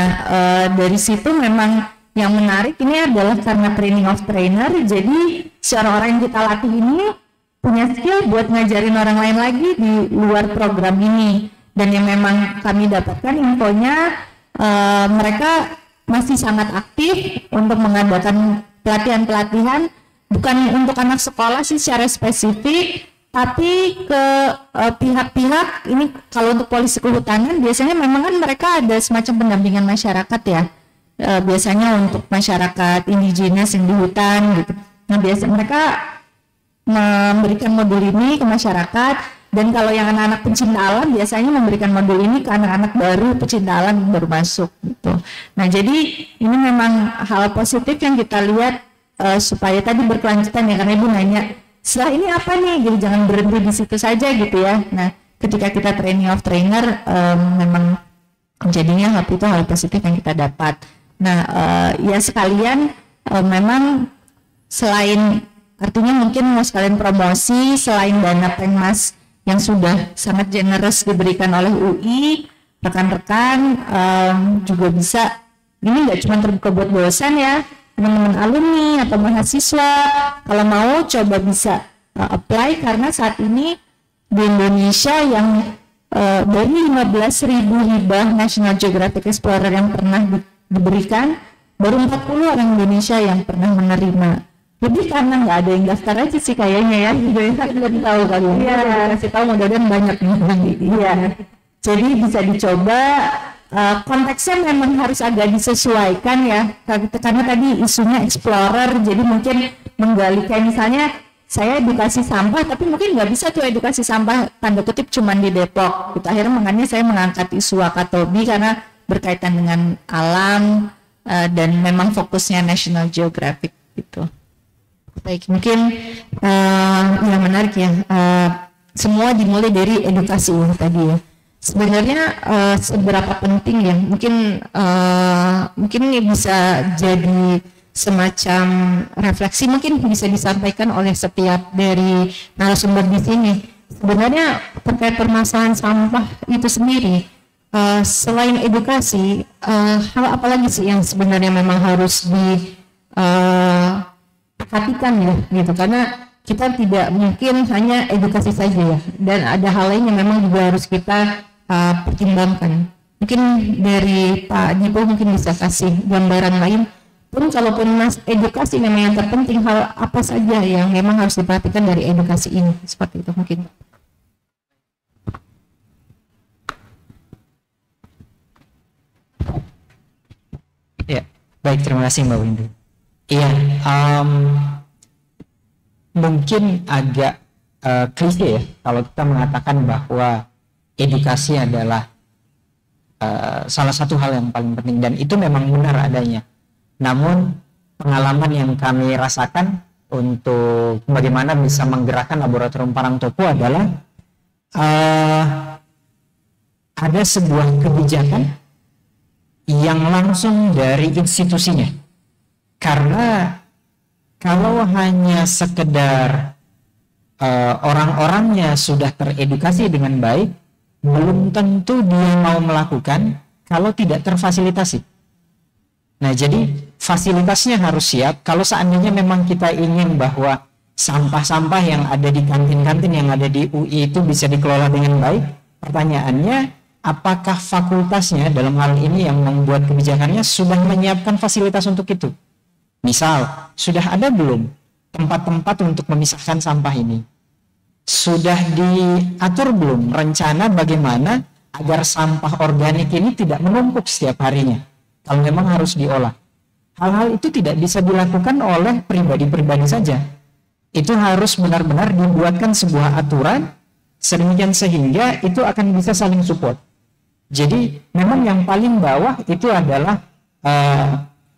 dari situ memang yang menarik ini adalah karena training of trainer, jadi seorang yang kita latih ini punya skill buat ngajarin orang lain lagi di luar program ini. Dan yang memang kami dapatkan infonya mereka masih sangat aktif untuk mengadakan pelatihan-pelatihan, bukan untuk anak sekolah sih secara spesifik, tapi ke pihak-pihak ini. Kalau untuk polisi kehutanan biasanya memang kan mereka ada semacam pendampingan masyarakat ya. Biasanya untuk masyarakat indigenous yang di hutan gitu. Nah biasa mereka memberikan modul ini ke masyarakat, dan kalau yang anak-anak pencinta alam biasanya memberikan modul ini ke anak-anak baru pecinta alam yang baru masuk gitu. Nah jadi ini memang hal positif yang kita lihat supaya tadi berkelanjutan ya, karena Ibu nanya setelah ini apa nih, gitu, jangan berhenti di situ saja gitu ya. Nah ketika kita training of trainer memang jadinya itu hal positif yang kita dapat. Nah, ya sekalian memang selain artinya mungkin mau sekalian promosi, selain dana Pengmas yang sudah sangat generous diberikan oleh UI, rekan-rekan juga bisa, ini nggak cuma terbuka buat dosen ya, teman-teman alumni atau mahasiswa, kalau mau coba bisa apply, karena saat ini di Indonesia yang dari 15.000 hibah National Geographic Explorer yang pernah diberikan, baru 40 orang Indonesia yang pernah menerima. Lebih karena nggak ada yang daftar aja sih kayaknya ya, belum tahu kali. Iya, kasih tahu mudah-mudahan banyak nih. Iya, jadi bisa dicoba. Konteksnya memang harus agak disesuaikan ya, karena tadi isunya explorer, jadi mungkin menggali kayak misalnya saya edukasi sampah, tapi mungkin nggak bisa tuh edukasi sampah tanda kutip cuman di Depok. Gitu. Akhirnya makanya saya mengangkat isu Wakatobi karena berkaitan dengan alam dan memang fokusnya National Geographic gitu. Baik, mungkin yang menarik ya, semua dimulai dari edukasi tadi ya. Sebenarnya seberapa penting ya, mungkin ini bisa jadi semacam refleksi, mungkin bisa disampaikan oleh setiap dari narasumber di sini. Sebenarnya terkait permasalahan sampah itu sendiri, selain edukasi, hal apa lagi sih yang sebenarnya memang harus diperhatikan diperhatikan ya gitu, karena kita tidak mungkin hanya edukasi saja ya, dan ada hal lain yang memang juga harus kita pertimbangkan. Mungkin dari Pak Dipo mungkin bisa kasih gambaran lain pun, kalaupun mas edukasi memang yang terpenting, hal apa saja yang memang harus diperhatikan dari edukasi ini, seperti itu mungkin. Ya, baik, terima kasih Mbak Windu. Iya, mungkin agak klise ya kalau kita mengatakan bahwa edukasi adalah salah satu hal yang paling penting, dan itu memang benar adanya. Namun pengalaman yang kami rasakan untuk bagaimana bisa menggerakkan laboratorium Parangtopo adalah ada sebuah kebijakan yang langsung dari institusinya. Karena kalau hanya sekedar orang-orangnya sudah teredukasi dengan baik, belum tentu dia mau melakukan kalau tidak terfasilitasi. Nah, jadi fasilitasnya harus siap. Kalau seandainya memang kita ingin bahwa sampah-sampah yang ada di kantin-kantin yang ada di UI itu bisa dikelola dengan baik, pertanyaannya, apakah fakultasnya dalam hal ini yang membuat kebijakannya sudah menyiapkan fasilitas untuk itu? Misal, sudah ada belum tempat-tempat untuk memisahkan sampah ini? Sudah diatur belum rencana bagaimana agar sampah organik ini tidak menumpuk setiap harinya kalau memang harus diolah? Hal-hal itu tidak bisa dilakukan oleh pribadi-pribadi saja. Itu harus benar-benar dibuatkan sebuah aturan sedemikian sehingga itu akan bisa saling support. Jadi memang yang paling bawah itu adalah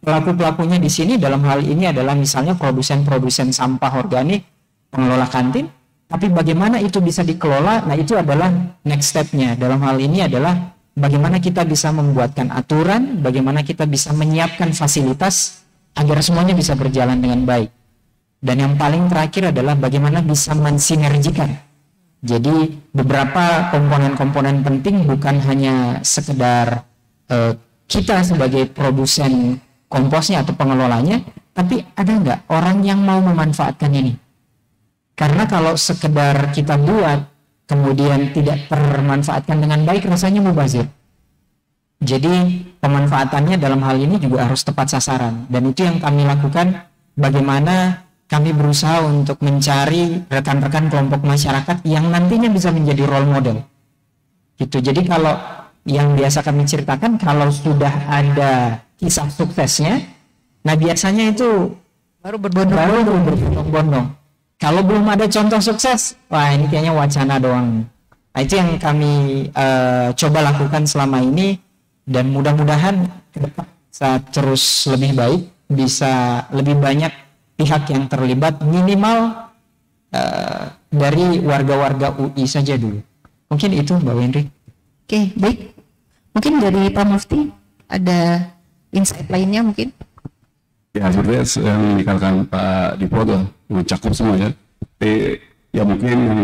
pelaku-pelakunya di sini dalam hal ini adalah misalnya produsen-produsen sampah organik, pengelola kantin. Tapi bagaimana itu bisa dikelola, nah itu adalah next step-nya. Dalam hal ini adalah bagaimana kita bisa membuatkan aturan, bagaimana kita bisa menyiapkan fasilitas agar semuanya bisa berjalan dengan baik. Dan yang paling terakhir adalah bagaimana bisa mensinergikan. Jadi beberapa komponen-komponen penting bukan hanya sekedar kita sebagai produsen komposnya atau pengelolanya, tapi ada nggak orang yang mau memanfaatkan ini? Karena kalau sekedar kita buat, kemudian tidak termanfaatkan dengan baik, rasanya mubazir. Jadi pemanfaatannya dalam hal ini juga harus tepat sasaran. Dan itu yang kami lakukan, bagaimana kami berusaha untuk mencari rekan-rekan kelompok masyarakat yang nantinya bisa menjadi role model. Gitu. Jadi kalau yang biasa kami ceritakan, kalau sudah ada kisah suksesnya, nah biasanya itu baru berbondong-bondong. Kalau belum ada contoh sukses, wah ini kayaknya wacana doang. Nah, itu yang kami coba lakukan selama ini, dan mudah-mudahan ke depan saat terus lebih baik, bisa lebih banyak pihak yang terlibat, minimal dari warga-warga UI saja dulu. Mungkin itu Mbak Wendri. Oke, baik. Mungkin dari Pak Mufti ada insight lainnya mungkin? Ya, sebenarnya yang dikatakan Pak Dipo tuh mencakup semua ya. Tapi ya mungkin yang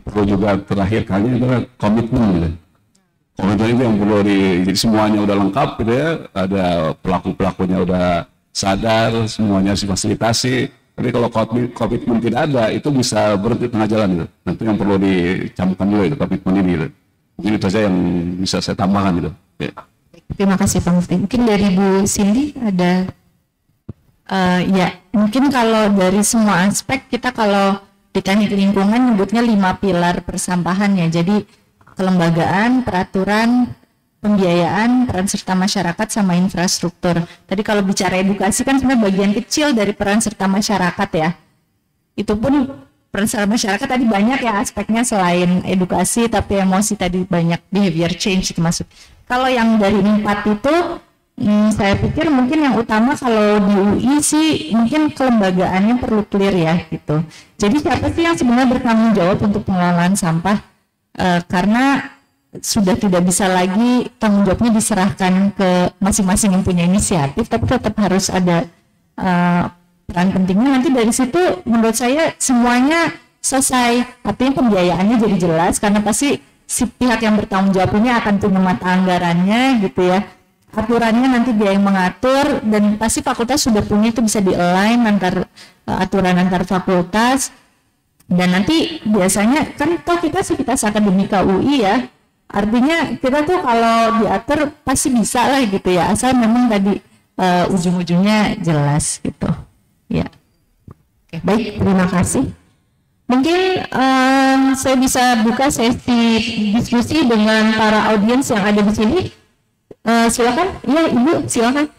perlu juga terakhir kali adalah komitmen gitu. Komitmen itu yang perlu jadi semuanya udah lengkap gitu ya. Ada pelaku-pelakunya udah sadar, semuanya difasilitasi. Tapi kalau komitmen tidak ada, itu bisa berhenti tengah jalan gitu. Nah, itu yang perlu dicamkan juga itu komitmen ini gitu. Mungkin itu saja yang bisa saya tambahkan gitu. Ya. Terima kasih Pak Mufti. Mungkin dari Bu Cindy ada. Ya, mungkin kalau dari semua aspek kita kalau di teknik lingkungan nyebutnya 5 pilar persampahan ya. Jadi kelembagaan, peraturan, pembiayaan, peran serta masyarakat sama infrastruktur. Tadi kalau bicara edukasi kan sebenarnya bagian kecil dari peran serta masyarakat ya. Itu pun peran serta masyarakat tadi banyak ya aspeknya selain edukasi, tapi emosi tadi banyak, behavior change itu masuk. Kalau yang dari 4 itu saya pikir mungkin yang utama kalau di UI sih mungkin kelembagaannya perlu clear ya gitu. Jadi siapa sih yang sebenarnya bertanggung jawab untuk pengelolaan sampah, karena sudah tidak bisa lagi tanggung jawabnya diserahkan ke masing-masing yang punya inisiatif, tapi tetap harus ada peran pentingnya. Nanti dari situ menurut saya semuanya selesai, artinya pembiayaannya jadi jelas karena pasti si pihak yang bertanggung jawab ini akan punya mata anggarannya gitu ya. Aturannya nanti dia yang mengatur, dan pasti fakultas sudah punya itu bisa di-align antar aturan antar fakultas. Dan nanti biasanya kan toh kita Sivitas Akademika UI ya, artinya kita tuh kalau diatur pasti bisa lah gitu ya, asal memang tadi ujung-ujungnya jelas gitu ya. Oke, baik, terima kasih. Mungkin saya bisa buka sesi diskusi dengan para audiens yang ada di sini. Silakan, ya Ibu, silakan.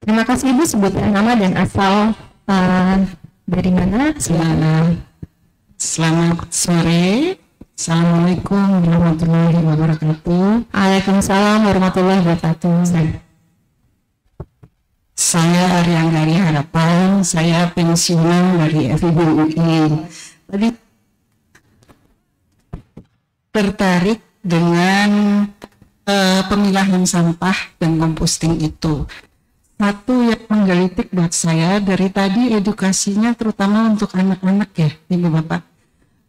Terima kasih Ibu, sebutkan nama dan asal dari mana. Selamat sore. Assalamualaikum warahmatullahi wabarakatuh. Waalaikumsalam warahmatullahi wabarakatuh. Saya Arianggari Harapan, saya pensiunan dari FIB UI. Tadi tertarik dengan pemilahan sampah dan composting itu. Satu yang menggelitik buat saya dari tadi edukasinya terutama untuk anak-anak ya, Ibu Bapak.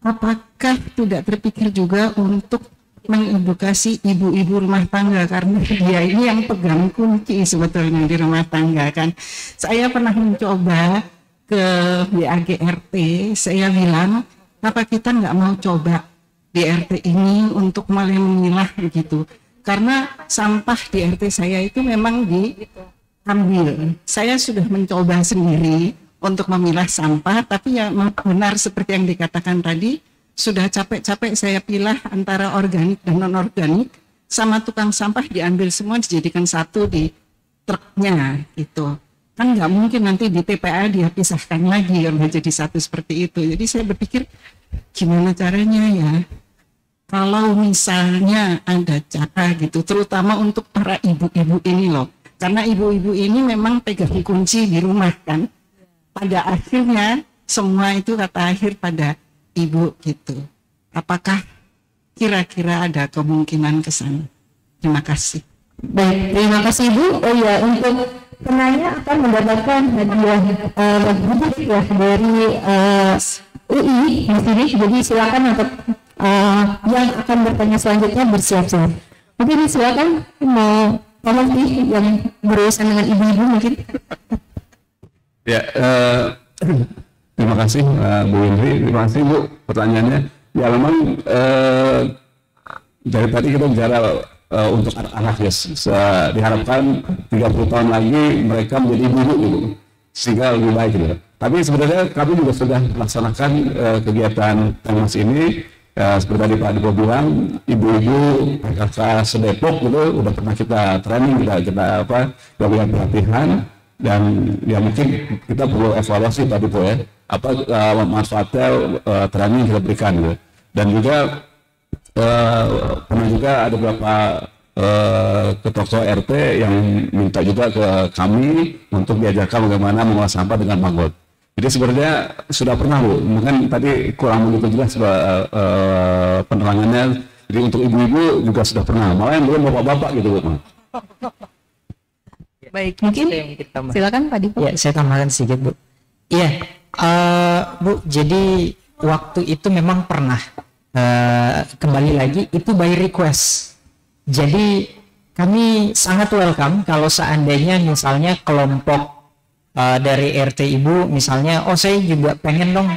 Apakah tidak terpikir juga untuk mengedukasi ibu-ibu rumah tangga, karena dia ini yang pegang kunci sebetulnya di rumah tangga kan. Saya pernah mencoba ke BAGRT, saya bilang apa kita nggak mau coba di RT ini untuk mulai memilah begitu, karena sampah di RT saya itu memang diambil. Saya sudah mencoba sendiri untuk memilah sampah, tapi ya benar seperti yang dikatakan tadi, sudah capek-capek saya pilah antara organik dan non-organik, sama tukang sampah diambil semua dijadikan satu di truknya gitu. Kan nggak mungkin nanti di TPA dia pisahkan lagi udah jadi satu seperti itu. Jadi saya berpikir gimana caranya ya, kalau misalnya ada cara gitu, terutama untuk para ibu-ibu ini loh, karena ibu-ibu ini memang pegang kunci di rumah kan. Pada akhirnya semua itu kata akhir pada ibu gitu. Apakah kira-kira ada kemungkinan ke sana? Terima kasih. Baik, terima kasih Ibu. Oh ya, untuk penanya akan mendapatkan hadiah ya dari UI di sini. Jadi silakan untuk yang akan bertanya selanjutnya bersiap-siap. Mungkin silakan mau tolong nih yang berurusan dengan ibu-ibu mungkin. Ya, terima kasih Bu Indri, terima kasih Bu pertanyaannya. Ya memang dari tadi kita bicara untuk anak-anak ya, diharapkan 30 tahun lagi mereka menjadi ibu gitu, sehingga lebih baik gitu. Tapi sebenarnya kami juga sudah melaksanakan kegiatan Tengmas ini, seperti tadi Pak Dipo bilang, ibu-ibu PKK sedepok gitu, udah pernah kita training, kita berikan pelatihan. Dan ya mungkin kita perlu evaluasi tadi Bu ya, apa manfaatnya training kita berikan gitu. Dan juga pernah juga ada beberapa ketua RT yang minta juga ke kami untuk diajarkan bagaimana mengolah sampah dengan maggot. Jadi sebenarnya sudah pernah Bu, mungkin tadi kurang begitu jelas penerangannya. Jadi untuk ibu-ibu juga sudah pernah, malah yang belum bapak-bapak gitu Bu. Baik, mungkin silakan Pak Dipo. Ya, saya tambahkan sedikit Bu. Iya, Bu, jadi waktu itu memang pernah kembali lagi itu by request. Jadi kami sangat welcome kalau seandainya misalnya kelompok dari RT Ibu misalnya, oh saya juga pengen dong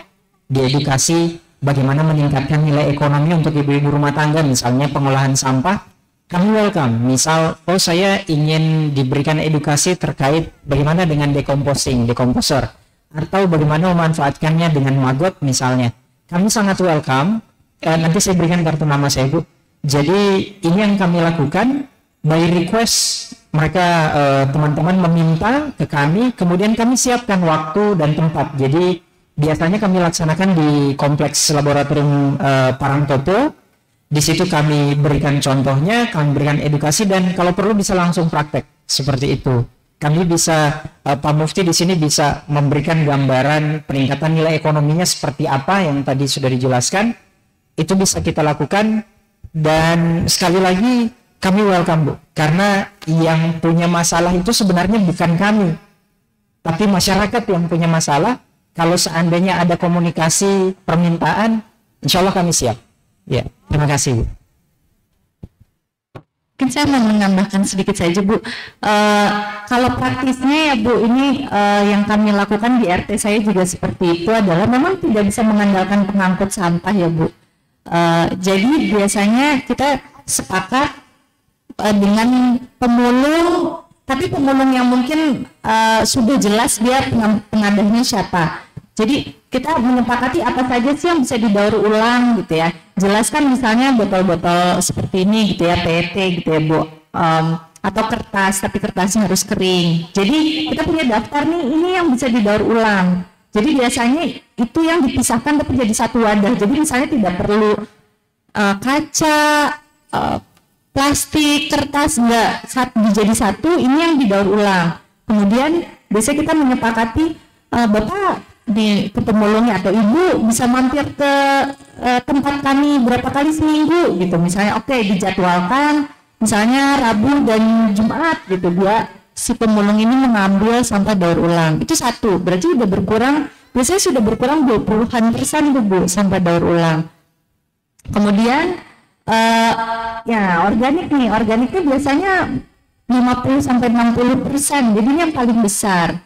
diedukasi bagaimana meningkatkan nilai ekonomi untuk ibu-ibu rumah tangga, misalnya pengolahan sampah. Kami welcome, misal, oh saya ingin diberikan edukasi terkait bagaimana dengan dekomposer, atau bagaimana memanfaatkannya dengan maggot misalnya. Kami sangat welcome, nanti saya berikan kartu nama saya Bu. Jadi ini yang kami lakukan, by request, mereka teman-teman meminta ke kami, kemudian kami siapkan waktu dan tempat. Jadi biasanya kami laksanakan di kompleks laboratorium Parangtopo. Di situ kami berikan contohnya, kami berikan edukasi, dan kalau perlu bisa langsung praktek seperti itu. Kami bisa, Pak Mufti di sini bisa memberikan gambaran peningkatan nilai ekonominya seperti apa yang tadi sudah dijelaskan. Itu bisa kita lakukan, dan sekali lagi kami welcome Bu, karena yang punya masalah itu sebenarnya bukan kami, tapi masyarakat yang punya masalah. Kalau seandainya ada komunikasi permintaan, insya Allah kami siap. Ya, terima kasih, Bu. Mungkin saya mau menambahkan sedikit saja, Bu. Kalau praktisnya ya, Bu, ini yang kami lakukan di RT saya juga seperti itu adalah memang tidak bisa mengandalkan pengangkut sampah ya, Bu. Jadi biasanya kita sepakat dengan pemulung, tapi pemulung yang mungkin sudah jelas dia pengadahnya siapa. Jadi kita menyepakati apa saja sih yang bisa didaur ulang gitu ya. Jelaskan misalnya botol-botol seperti ini gitu ya, PET gitu ya, Bu. Atau kertas, tapi kertasnya harus kering. Jadi kita punya daftar nih, ini yang bisa didaur ulang. Jadi biasanya itu yang dipisahkan tapi jadi satu wadah. Jadi misalnya tidak perlu kaca, plastik, kertas, enggak, jadi satu, ini yang didaur ulang. Kemudian biasanya kita menyepakati, Bapak di pemulungnya atau Ibu bisa mampir ke tempat kami berapa kali seminggu gitu. Misalnya dijadwalkan misalnya Rabu dan Jumat gitu, si pemulung ini mengambil sampah daur ulang. Itu satu, berarti udah berkurang, biasanya sudah berkurang 20% Bu sampah daur ulang. Kemudian ya organiknya biasanya 50-60%, jadi ini yang paling besar.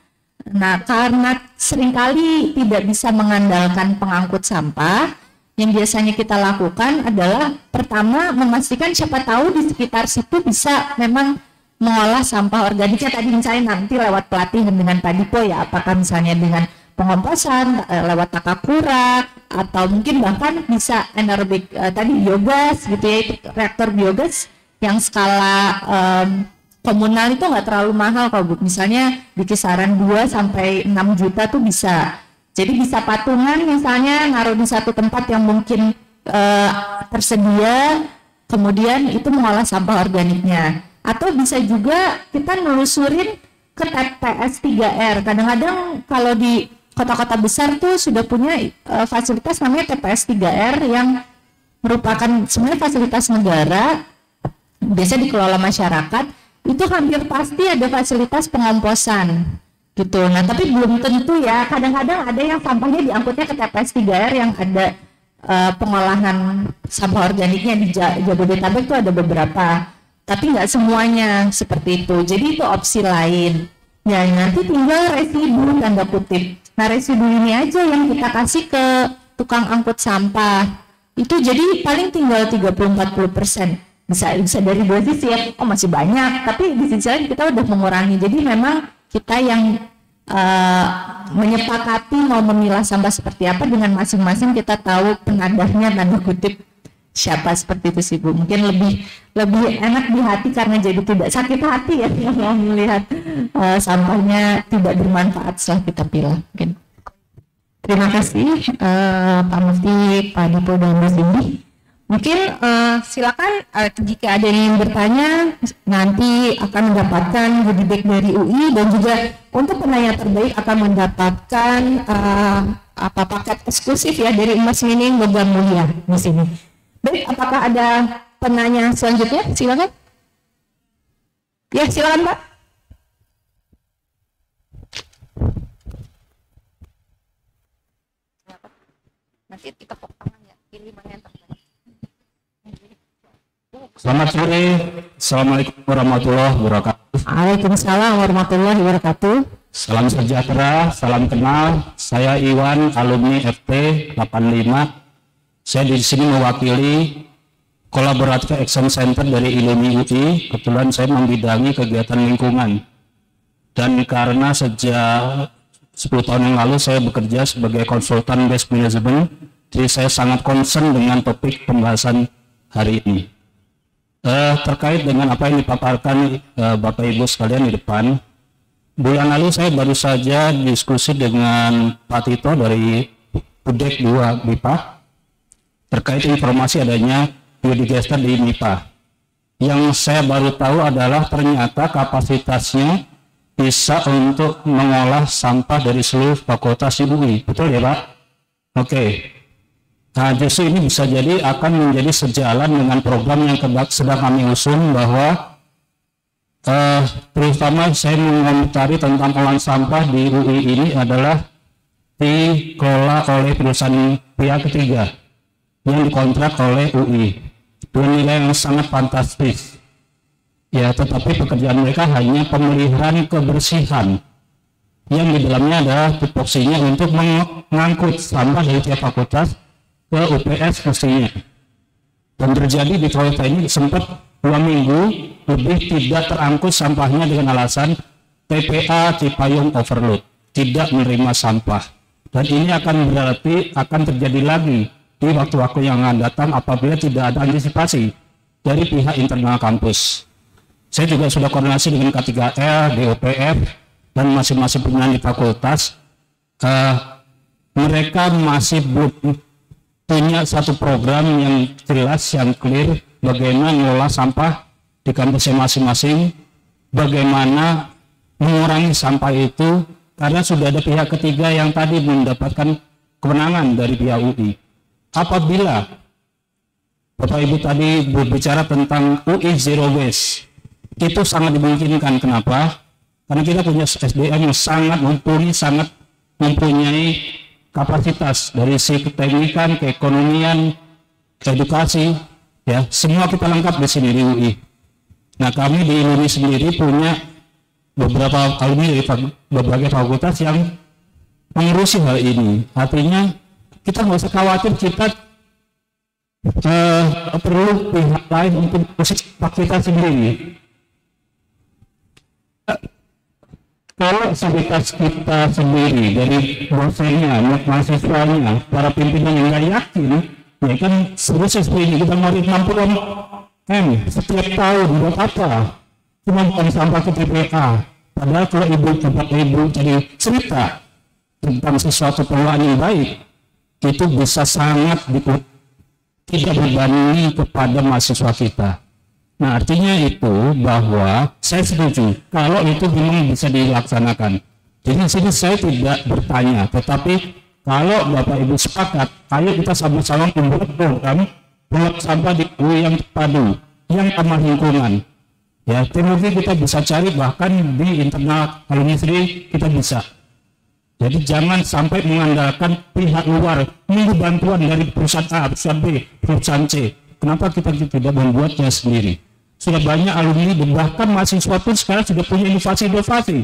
Nah, karena seringkali tidak bisa mengandalkan pengangkut sampah, yang biasanya kita lakukan adalah pertama memastikan siapa tahu di sekitar situ bisa memang mengolah sampah organiknya tadi, misalnya nanti lewat pelatihan dengan Pak Dipo ya, apakah misalnya dengan pengomposan lewat takakura, atau mungkin bahkan bisa anaerobik tadi biogas gitu ya, itu reaktor biogas yang skala komunal itu nggak terlalu mahal kalau Bu, misalnya di kisaran 2 sampai 6 juta tuh bisa. Jadi bisa patungan misalnya naruh di satu tempat yang mungkin tersedia, kemudian itu mengolah sampah organiknya. Atau bisa juga kita nelusurin ke TPS 3R. Kadang-kadang kalau di kota-kota besar tuh sudah punya fasilitas namanya TPS 3R yang merupakan sebenarnya fasilitas negara, biasa dikelola masyarakat. Itu hampir pasti ada fasilitas pengomposan gitu. Nah, tapi belum tentu ya. Kadang-kadang ada yang sampahnya diangkutnya ke TPS 3R yang ada pengolahan sampah organiknya di Jabodetabek itu ada beberapa. Tapi nggak semuanya seperti itu. Jadi itu opsi lain. Ya, nanti tinggal residu tanda kutip. Nah, residu ini aja yang kita kasih ke tukang angkut sampah. Itu jadi paling tinggal 30-40%. Bisa dari dua sisi ya, masih banyak, tapi di sisi lain kita udah mengurangi. Jadi memang kita yang menyepakati mau memilah sampah seperti apa, dengan masing-masing kita tahu pengadahnya tanda kutip siapa, seperti itu sih Bu. Mungkin lebih enak di hati karena jadi tidak sakit hati ya kalau melihat sampahnya tidak bermanfaat setelah kita pilah. Mungkin. Terima kasih Pak Mufti, Pak Dipo dan Bu Cindy. Mungkin silakan jika ada yang ingin bertanya, nanti akan mendapatkan goodie bag dari UI, dan juga untuk penanya terbaik akan mendapatkan paket eksklusif ya dari Emas Mining Logam Mulia di sini. Baik, apakah ada penanya selanjutnya? Silakan. Ya, silakan Pak. Nanti kita tepuk tangan ya, pilih mana yang terbaik. Selamat sore, Assalamualaikum warahmatullahi wabarakatuh. Waalaikumsalam warahmatullahi wabarakatuh. Salam sejahtera, salam kenal. Saya Iwan, alumni FT 85. Saya di sini mewakili Kolaboratif Action Center dari ILUMI UI. Kebetulan saya membidangi kegiatan lingkungan. Dan karena sejak 10 tahun yang lalu saya bekerja sebagai konsultan waste management, jadi saya sangat concern dengan topik pembahasan hari ini. Terkait dengan apa yang dipaparkan Bapak Ibu sekalian di depan, bulan lalu saya baru saja diskusi dengan Pak Tito dari PUDEK 2 MIPA terkait informasi adanya biodigester di MIPA. Yang saya baru tahu adalah ternyata kapasitasnya bisa untuk mengolah sampah dari seluruh fakultas di UI. Betul ya Pak? Oke. Nah, justru ini bisa jadi akan menjadi sejalan dengan program yang sedang kami usung, bahwa terutama saya mengomentari tentang pengolahan sampah di UI ini adalah dikelola oleh perusahaan pihak ketiga. yang dikontrak oleh UI dengan nilai yang sangat fantastis. Ya, tetapi pekerjaan mereka hanya pemeliharaan kebersihan yang di dalamnya adalah tupoksinya untuk mengangkut sampah dari tiap fakultas ke UPS mestinya. Dan terjadi di proyek ini sempat 2 minggu lebih tidak terangkut sampahnya dengan alasan TPA Cipayung overload, tidak menerima sampah. Dan ini akan berarti akan terjadi lagi di waktu-waktu yang akan datang apabila tidak ada antisipasi dari pihak internal kampus. Saya juga sudah koordinasi dengan K3L, DOPF, dan masing-masing pimpinan di fakultas. Mereka masih belum punya satu program yang jelas, yang clear, bagaimana mengolah sampah di kampusnya masing-masing, bagaimana mengurangi sampah itu, karena sudah ada pihak ketiga yang tadi mendapatkan kemenangan dari pihak UI. Apabila Bapak Ibu tadi berbicara tentang UI Zero Waste, itu sangat dimungkinkan. Kenapa? Karena kita punya SDM yang sangat mumpuni, sangat mempunyai kapasitas dari segi keteknikan, keekonomian, edukasi, ya semua kita lengkap di sini di UI. Nah, kami di ILUMI sendiri punya beberapa alumni dari berbagai fakultas yang mengurusi hal ini. Artinya kita nggak usah khawatir kita perlu pihak lain untuk mengurus kita sendiri. Kalau aktivitas kita sendiri dari dosennya, mahasiswanya, para pimpinan yang nggak yakin, ya kan seharusnya seperti kita ngeluarin 60 M setiap tahun buat apa? Cuma buang sampah ke TPA. Padahal kalau ibu jadi cerita tentang sesuatu pengelolaan yang baik, itu bisa sangat tidak berbanding kepada mahasiswa kita. Nah, artinya itu bahwa saya setuju kalau itu memang bisa dilaksanakan. Jadi sini saya tidak bertanya, tetapi kalau Bapak Ibu sepakat, ayo kita sama-sama membuat program buat sampah di UI yang terpadu, yang ramah lingkungan. Ya, teknologi kita bisa cari bahkan di internal alumni sendiri kita bisa. Jadi jangan sampai mengandalkan pihak luar, menunggu bantuan dari perusahaan A, perusahaan B, perusahaan C. Kenapa kita tidak membuatnya sendiri? Sudah banyak alumni dan bahkan mahasiswa pun sekarang sudah punya inovasi-inovasi.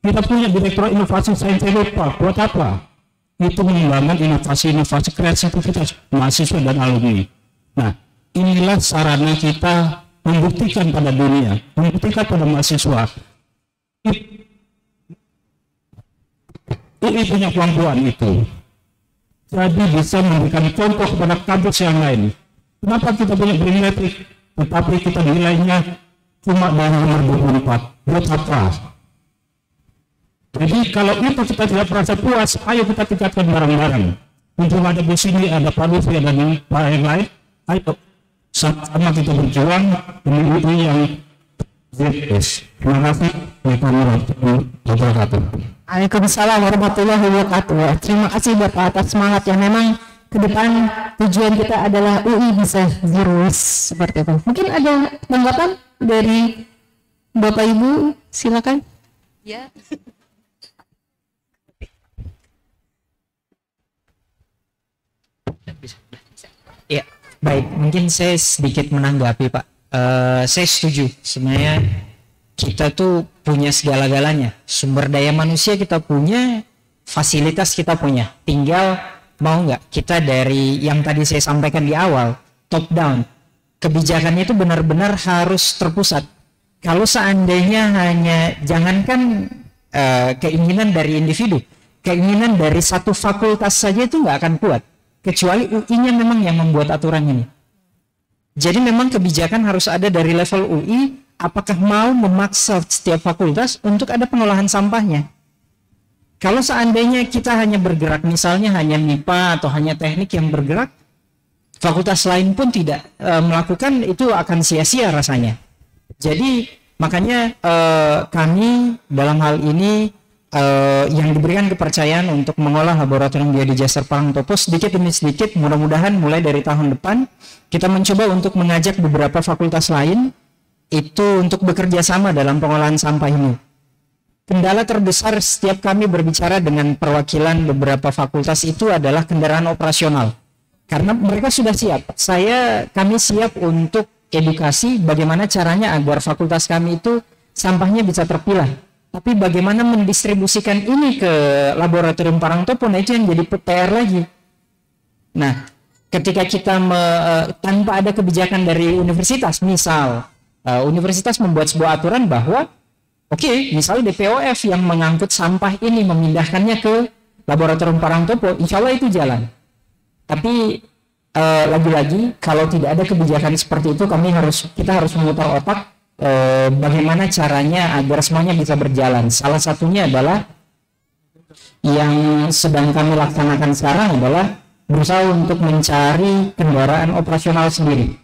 Kita punya Direktorat Inovasi Sains Eropa, buat apa? Itu mengembangkan inovasi-inovasi kreativitas mahasiswa dan alumni. Nah, inilah sarana kita membuktikan pada dunia, membuktikan pada mahasiswa. UI punya kemampuan itu. Jadi bisa memberikan contoh kepada kampus yang lain. Kenapa kita punya Green Metric, tetapi kita nilainya cuma dari nomor 24? Buat apa? Jadi kalau itu kita tidak merasa puas, ayo kita tingkatkan bareng-bareng. Untuk ada di sini, ada Pak Lutfi, ada yang lain, ayo sama-sama kita berjuang demi UI yang ZS. Terima kasih. Waalaikumsalam warahmatullahi wabarakatuh. Terima kasih Bapak atas semangat yang memang ke depan tujuan kita adalah UI bisa zero waste seperti itu. Mungkin ada tanggapan dari Bapak Ibu, silakan. Ya. Ya, baik. Mungkin saya sedikit menanggapi, Pak. Saya setuju. Sebenarnya kita tuh punya segala-galanya. Sumber daya manusia kita punya, fasilitas kita punya. Tinggal mau nggak kita dari yang tadi saya sampaikan di awal, top down. Kebijakannya itu benar-benar harus terpusat. Kalau seandainya hanya jangankan keinginan dari individu, keinginan dari satu fakultas saja itu nggak akan kuat. Kecuali UI-nya memang yang membuat aturan ini. Jadi memang kebijakan harus ada dari level UI, apakah mau memaksa setiap fakultas untuk ada pengolahan sampahnya. Kalau seandainya kita hanya bergerak, misalnya hanya MIPA atau hanya teknik yang bergerak, fakultas lain pun tidak melakukan, itu akan sia-sia rasanya. Jadi makanya kami dalam hal ini yang diberikan kepercayaan untuk mengolah laboratorium biodigestur Parangtopo sedikit demi sedikit, mudah-mudahan mulai dari tahun depan kita mencoba untuk mengajak beberapa fakultas lain itu untuk bekerja sama dalam pengolahan sampah ini. Kendala terbesar setiap kami berbicara dengan perwakilan beberapa fakultas itu adalah kendaraan operasional. karena mereka sudah siap. Kami siap untuk edukasi bagaimana caranya agar fakultas kami itu sampahnya bisa terpilah. Tapi bagaimana mendistribusikan ini ke laboratorium Parangtopo, nah itu yang jadi PR lagi. Nah, ketika kita tanpa ada kebijakan dari universitas, misal universitas membuat sebuah aturan bahwa misalnya DPOF yang mengangkut sampah ini memindahkannya ke laboratorium Parangtopo, insya Allah itu jalan. Tapi lagi-lagi kalau tidak ada kebijakan seperti itu, kita harus memutar otak bagaimana caranya agar semuanya bisa berjalan. Salah satunya adalah yang sedang kami laksanakan sekarang adalah berusaha untuk mencari kendaraan operasional sendiri.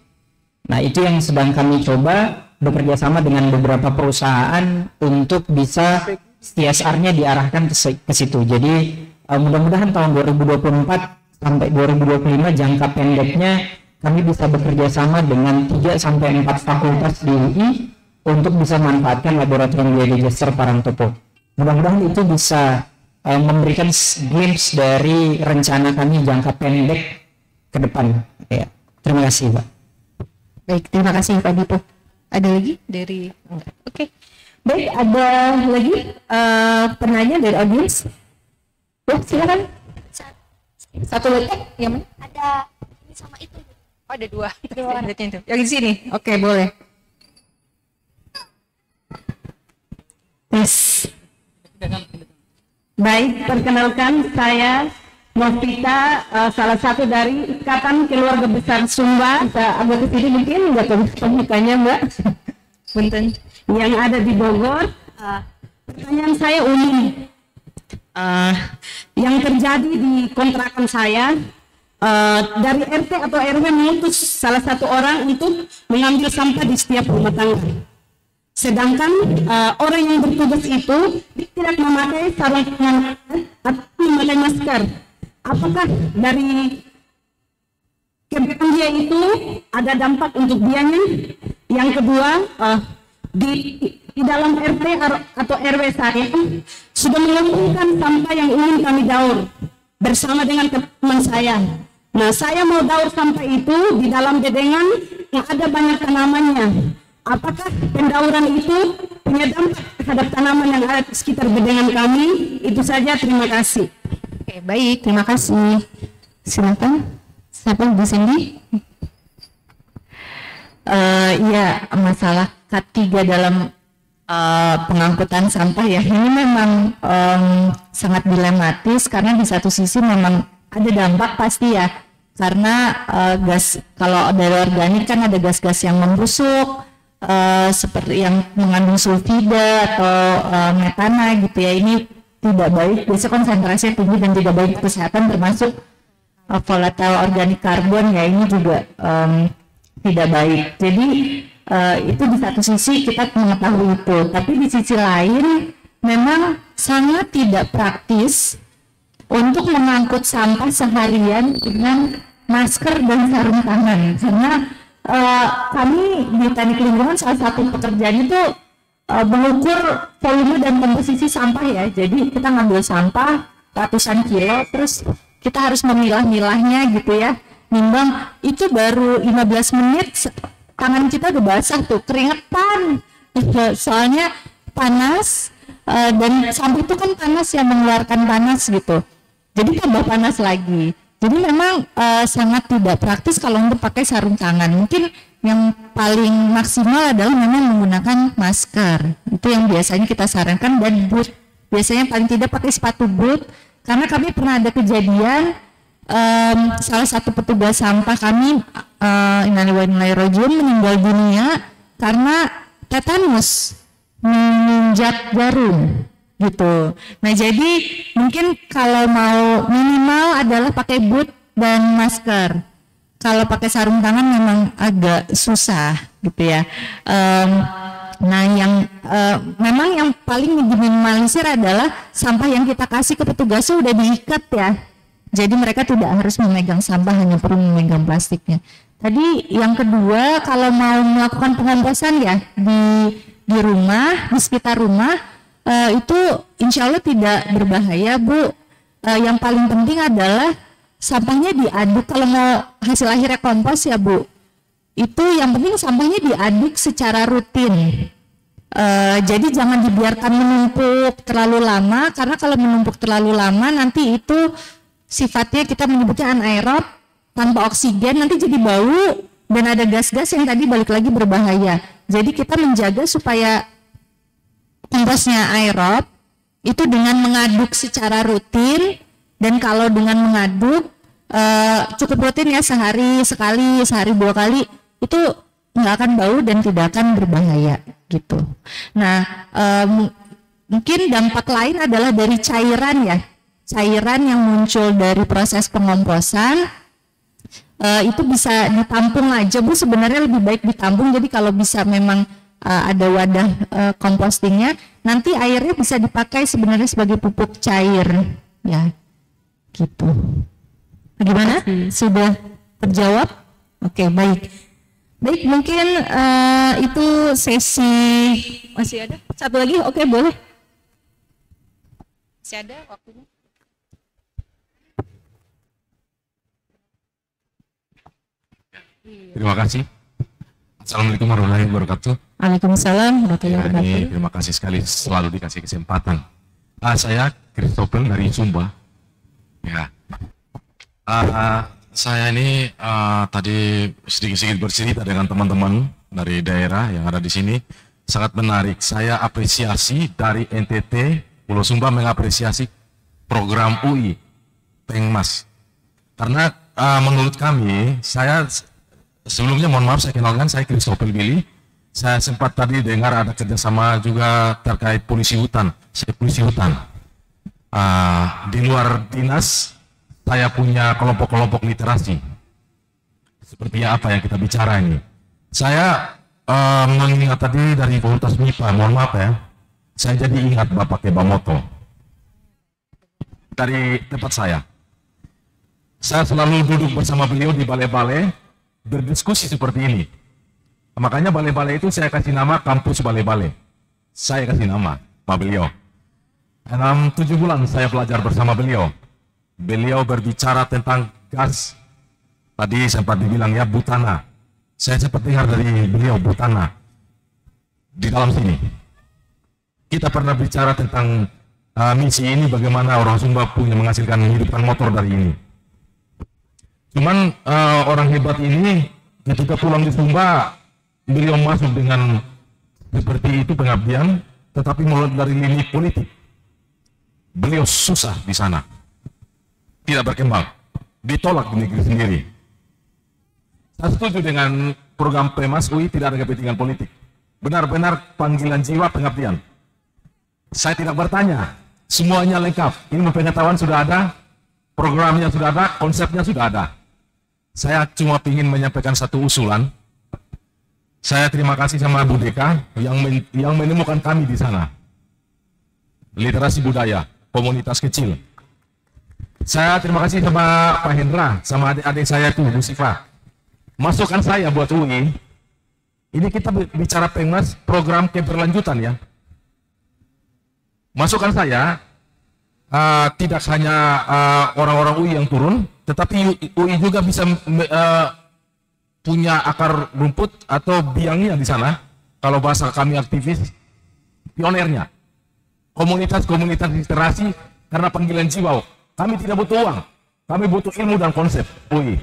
Nah, itu yang sedang kami coba bekerja sama dengan beberapa perusahaan untuk bisa CSR-nya diarahkan ke situ. Jadi mudah-mudahan tahun 2024 sampai 2025 jangka pendeknya kami bisa bekerja sama dengan 3-4 fakultas di UI untuk bisa manfaatkan laboratorium biodigester Parangtopo. Mudah-mudahan itu bisa memberikan glimpse dari rencana kami jangka pendek ke depan. Ya, terima kasih, Pak. Baik, terima kasih Pak Dito. Ada lagi dari? Oke. Baik, ada lagi penanya dari audiens? Ya, silakan. Satu lagi, yang mana? Ada ini sama itu. Oh, ada dua. Yang di sini. Oke, boleh. Yes. Baik, perkenalkan saya Novita, salah satu dari Ikatan Keluarga Besar Sumba. Bisa agak ke sini mungkin, nggak tahu mukanya Mbak. Punten. Yang ada di Bogor. Pertanyaan saya umum. Yang terjadi di kontrakan saya, dari RT atau RW mengutus salah satu orang untuk mengambil sampah di setiap rumah tangga. Sedangkan orang yang bertugas itu tidak memakai sarung tangan atau memakai masker. Apakah dari kebijakan dia itu ada dampak untuk dianya? Yang kedua, di dalam RT atau RW saya sudah mengumpulkan sampah yang ingin kami daur bersama dengan teman saya. Nah, saya mau daur sampah itu di dalam bedengan yang ada banyak tanamannya. Apakah pendauran itu punya dampak terhadap tanaman yang ada di sekitar bedengan kami? Itu saja, terima kasih. Oke, baik, terima kasih. Silakan. Siapa Bu Cindy? Iya, masalah K3 dalam pengangkutan sampah ya, ini memang sangat dilematis karena di satu sisi memang ada dampak pasti ya, karena gas, kalau dari organik kan ada gas-gas yang membusuk, seperti yang mengandung sulfida atau metana gitu ya, ini tidak baik, biasanya konsentrasinya tinggi dan tidak baik kesehatan, termasuk volatile organik karbon ya, ini juga tidak baik. Jadi itu di satu sisi kita mengetahui itu, tapi di sisi lain memang sangat tidak praktis untuk mengangkut sampah seharian dengan masker dan sarung tangan, karena kami di teknik lingkungan salah satu pekerjaannya itu mengukur volume dan komposisi sampah ya. Jadi kita ngambil sampah ratusan kilo, terus kita harus memilah-milahnya gitu ya, nimbang itu baru 15 menit tangan kita udah basah tuh, keringetan soalnya panas, dan sampah itu kan panas ya, mengeluarkan panas gitu, jadi tambah panas lagi. Jadi memang sangat tidak praktis kalau untuk pakai sarung tangan. Mungkin yang paling maksimal adalah memang menggunakan masker, itu yang biasanya kita sarankan, dan boot, biasanya paling tidak pakai sepatu boot, karena kami pernah ada kejadian salah satu petugas sampah kami meninggal dunia karena tetanus menginjak jarum gitu. Nah, jadi mungkin kalau mau minimal adalah pakai boot dan masker. Kalau pakai sarung tangan memang agak susah gitu ya. Nah, yang memang yang paling diminimalisir adalah sampah yang kita kasih ke petugasnya udah diikat ya. Jadi mereka tidak harus memegang sampah, hanya perlu memegang plastiknya. Tadi yang kedua, kalau mau melakukan pengomposan ya di rumah, di sekitar rumah, itu insya Allah tidak berbahaya Bu. Yang paling penting adalah sampahnya diaduk. Kalau mau hasil akhirnya kompos ya Bu, itu yang penting sampahnya diaduk secara rutin. Jadi jangan dibiarkan menumpuk terlalu lama, karena kalau menumpuk terlalu lama nanti itu sifatnya kita menyebutnya anaerob, tanpa oksigen, nanti jadi bau dan ada gas-gas yang tadi balik lagi berbahaya. Jadi kita menjaga supaya komposnya aerob itu dengan mengaduk secara rutin, dan kalau dengan mengaduk cukup rutin ya, sehari sekali, sehari 2 kali, itu nggak akan bau dan tidak akan berbahaya gitu. Nah mungkin dampak lain adalah dari cairan ya, cairan yang muncul dari proses pengomposan. Itu bisa ditampung aja Bu, sebenarnya lebih baik ditampung. Jadi kalau bisa memang ada wadah compostingnya, nanti airnya bisa dipakai sebenarnya sebagai pupuk cair ya gitu. Bagaimana? Sudah terjawab? Oke, baik. Baik, mungkin itu sesi. Masih ada? Satu lagi? Oke, boleh. Masih ada waktunya? Terima kasih. Assalamualaikum warahmatullahi wabarakatuh. Waalaikumsalam warahmatullahi wabarakatuh. Terima kasih sekali selalu dikasih kesempatan. Saya Christopher dari Sumba. Ya. Saya ini tadi sedikit-sedikit bercerita dengan teman-teman dari daerah yang ada di sini. Sangat menarik. Saya apresiasi dari NTT Pulau Sumba mengapresiasi program UI Pengmas. Karena menurut kami, saya sebelumnya mohon maaf saya kenalkan, saya Christopher Billy. Saya sempat tadi dengar ada kerjasama juga terkait polisi hutan. Saya polisi hutan. Di luar dinas, saya punya kelompok-kelompok literasi. Seperti apa yang kita bicara ini. Saya mengingat tadi dari Fakultas MIPA, mohon maaf ya. Saya jadi ingat Bapak Kebamoto. Dari tempat saya. Saya selalu duduk bersama beliau di balai-balai, berdiskusi seperti ini. Makanya balai-balai itu saya kasih nama kampus balai-balai. Saya kasih nama Pak beliau. Dalam 7 bulan saya belajar bersama beliau. Beliau berbicara tentang gas. Tadi sempat dibilang ya butana. Saya sempat dengar dari beliau butana. Di dalam sini. Kita pernah bicara tentang misi ini, bagaimana orang Sumba punya menghasilkan menghidupkan motor dari ini. Cuman orang hebat ini ketika pulang di Sumba, beliau masuk dengan seperti itu pengabdian, tetapi mulai dari lini politik. Beliau susah di sana, tidak berkembang, ditolak di negeri sendiri. Saya setuju dengan program Pemas UI, tidak ada kepentingan politik. Benar-benar panggilan jiwa pengabdian. Saya tidak bertanya, semuanya lengkap. Ilmu pengetahuan sudah ada, programnya sudah ada, konsepnya sudah ada. Saya cuma ingin menyampaikan satu usulan. Saya terima kasih sama Bu Deka yang menemukan kami di sana. Literasi budaya, komunitas kecil. Saya terima kasih sama Pak Hendra, sama adik-adik saya tuh, Bu Siva. Masukan saya buat UI, ini kita bicara Pengmas, program keberlanjutan ya. Masukan saya, tidak hanya orang-orang UI yang turun, tetapi UI juga bisa punya akar rumput atau biangnya di sana. Kalau bahasa kami aktivis, pionernya. Komunitas-komunitas literasi karena panggilan jiwa. Kami tidak butuh uang, kami butuh ilmu dan konsep UI.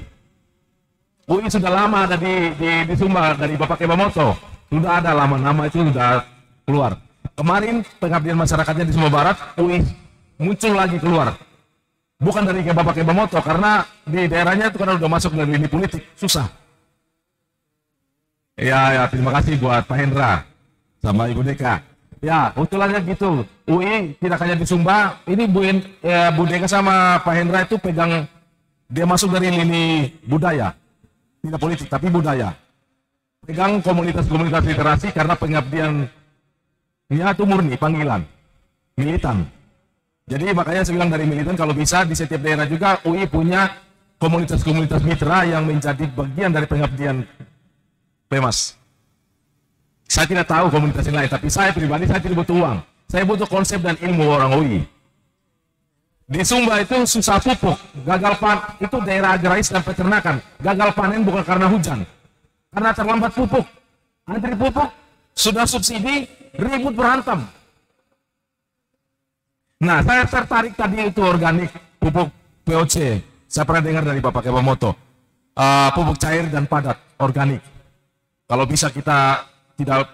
UI sudah lama ada di Sumba, dari Bapak Kebamoto. Sudah ada lama, nama itu sudah keluar. Kemarin pengabdian masyarakatnya di Sumba Barat, UI muncul lagi keluar. Bukan dari Bapak Kebamoto, karena di daerahnya itu karena sudah masuk dari lini politik, susah. Ya, terima kasih buat Pak Hendra sama Ibu Deka. Ya, utulannya gitu. UI tidak hanya di Sumba, ini Bu Deka sama Pak Hendra itu pegang, dia masuk dari lini budaya. Tidak politik, tapi budaya. Pegang komunitas-komunitas literasi karena pengabdian itu murni, panggilan. Militan. Jadi makanya saya bilang dari militan, kalau bisa di setiap daerah juga UI punya komunitas-komunitas mitra yang menjadi bagian dari pengabdian Pemas. Saya tidak tahu komunitas yang lain, tapi saya pribadi saya tidak butuh uang. Saya butuh konsep dan ilmu orang UI. Di Sumba itu susah pupuk, gagal panen, itu daerah agraris dan peternakan. Gagal panen bukan karena hujan, karena terlambat pupuk. Antri pupuk, sudah subsidi, ribut berantem. Nah, saya tertarik tadi itu organik, pupuk POC. Saya pernah dengar dari Bapak Kebamoto. Pupuk cair dan padat, organik. Kalau bisa kita tidak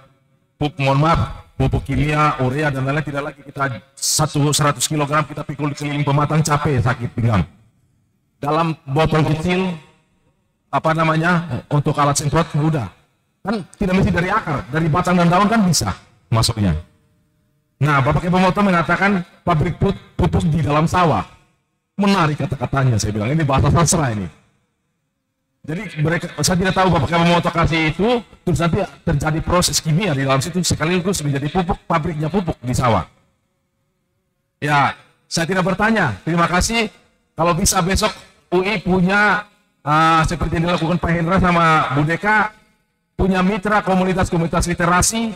pupuk kimia, urea dan lain-lain, tidak lagi kita 100 kg kita pikul keliling pematang, capek, sakit pinggang. Dalam botol kecil, untuk alat semprot mudah. Kan tidak mesti dari akar, dari batang dan daun kan bisa masuknya. Nah, Bapak Kebamoto mengatakan pabrik pupuk di dalam sawah. Menarik kata-katanya, saya bilang ini bahasa sastra ini. Jadi saya tidak tahu Bapak Kebamoto kasih itu, terus nanti terjadi proses kimia di dalam situ sekaligus menjadi pupuk, pabriknya pupuk di sawah. Ya, saya tidak bertanya. Terima kasih. Kalau bisa besok UI punya seperti yang dilakukan Pak Hendra sama Bu Deka, punya mitra komunitas-komunitas literasi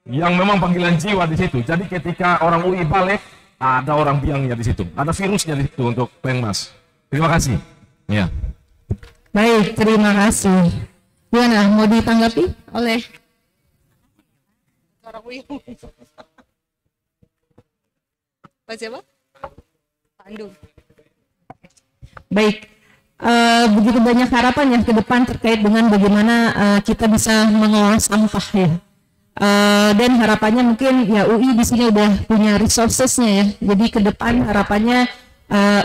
yang memang panggilan jiwa di situ. Jadi ketika orang UI balik, ada orang biangnya di situ, ada virusnya di situ untuk Pengmas. Terima kasih. Ya. Baik, terima kasih. Gimana, mau ditanggapi oleh orang UI? Pak siapa? Pandu. baik? Begitu banyak harapan ya ke depan terkait dengan bagaimana kita bisa mengolah sampah ya. Dan harapannya mungkin ya UI di sini udah punya resourcesnya ya. Jadi ke depan harapannya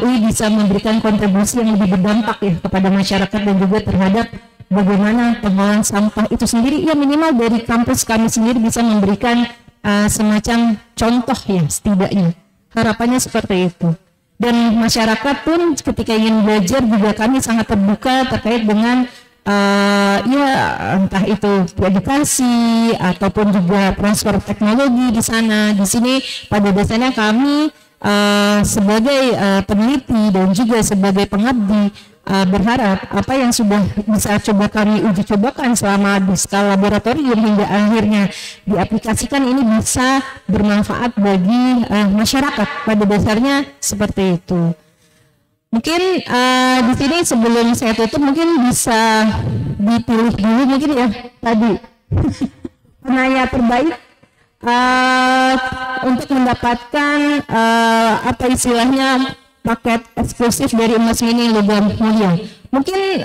UI bisa memberikan kontribusi yang lebih berdampak ya kepada masyarakat dan juga terhadap bagaimana pengolahan sampah itu sendiri. Ya minimal dari kampus kami sendiri bisa memberikan semacam contoh ya setidaknya. Harapannya seperti itu. Dan masyarakat pun ketika ingin belajar juga kami sangat terbuka terkait dengan ya entah itu edukasi ataupun juga transfer teknologi di sana. Di sini pada dasarnya kami sebagai peneliti dan juga sebagai pengabdi berharap apa yang sudah bisa coba kami uji cobakan selama di skala laboratorium hingga akhirnya diaplikasikan ini bisa bermanfaat bagi masyarakat. Pada dasarnya seperti itu. Mungkin di sini sebelum saya tutup mungkin bisa dipilih dulu mungkin ya tadi penanya terbaik untuk mendapatkan apa istilahnya paket eksklusif dari Emas Mini Logam Mulia. Mungkin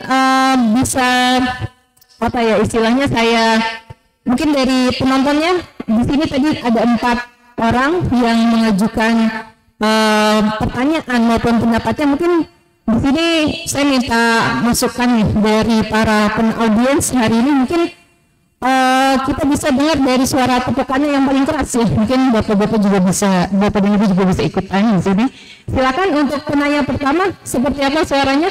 bisa apa ya istilahnya saya mungkin dari penontonnya di sini tadi ada 4 orang yang mengajukan pertanyaan maupun pendapatnya. Mungkin di sini saya minta masukan nih dari para penaudiens hari ini. Mungkin kita bisa dengar dari suara tepukannya yang paling keras ya. Mungkin bapak-bapak juga bisa, bapak dan ibu juga bisa ikutan di sini. Silakan untuk penanya pertama, seperti apa suaranya?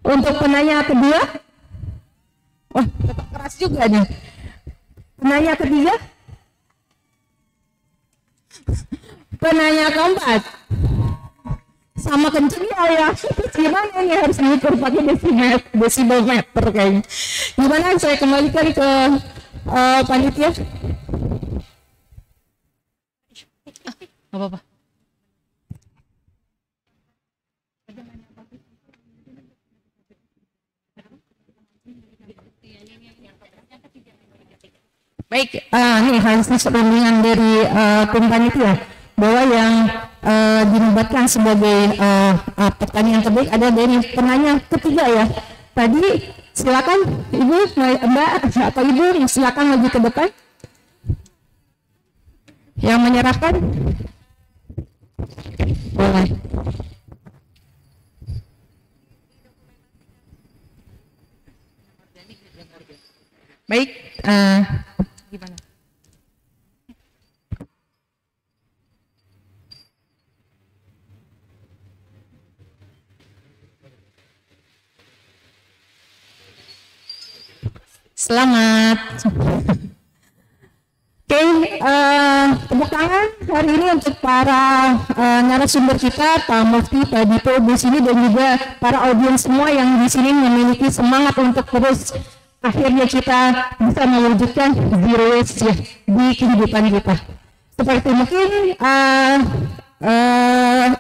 Untuk penanya kedua, wah tetap keras juga nih. Penanya ketiga. Penanya keempat sama kencengnya ya. Gimana ini harus mengukur pakai desibel meter kayaknya. Gimana saya kembalikan ke panitia. Apa-apa. Baik, nih hasil perundingan dari tim panitia bahwa yang dilibatkan sebagai pertanyaan terbaik ada dari penanya ketiga ya. Tadi silakan Ibu, Mbak atau Ibu silakan maju ke depan. Yang menyerahkan boleh. Baik, gimana? Selamat. Oke, tepuk tangan hari ini untuk para narasumber kita, Pak Mufti, Pak Dito di sini dan juga para audiens semua yang di sini memiliki semangat untuk terus akhirnya kita bisa mewujudkan zero waste ya, di kehidupan kita. Seperti mungkin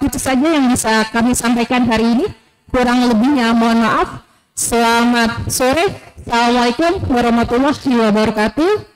itu saja yang bisa kami sampaikan hari ini. Kurang lebihnya mohon maaf. Selamat sore. Assalamualaikum warahmatullahi wabarakatuh.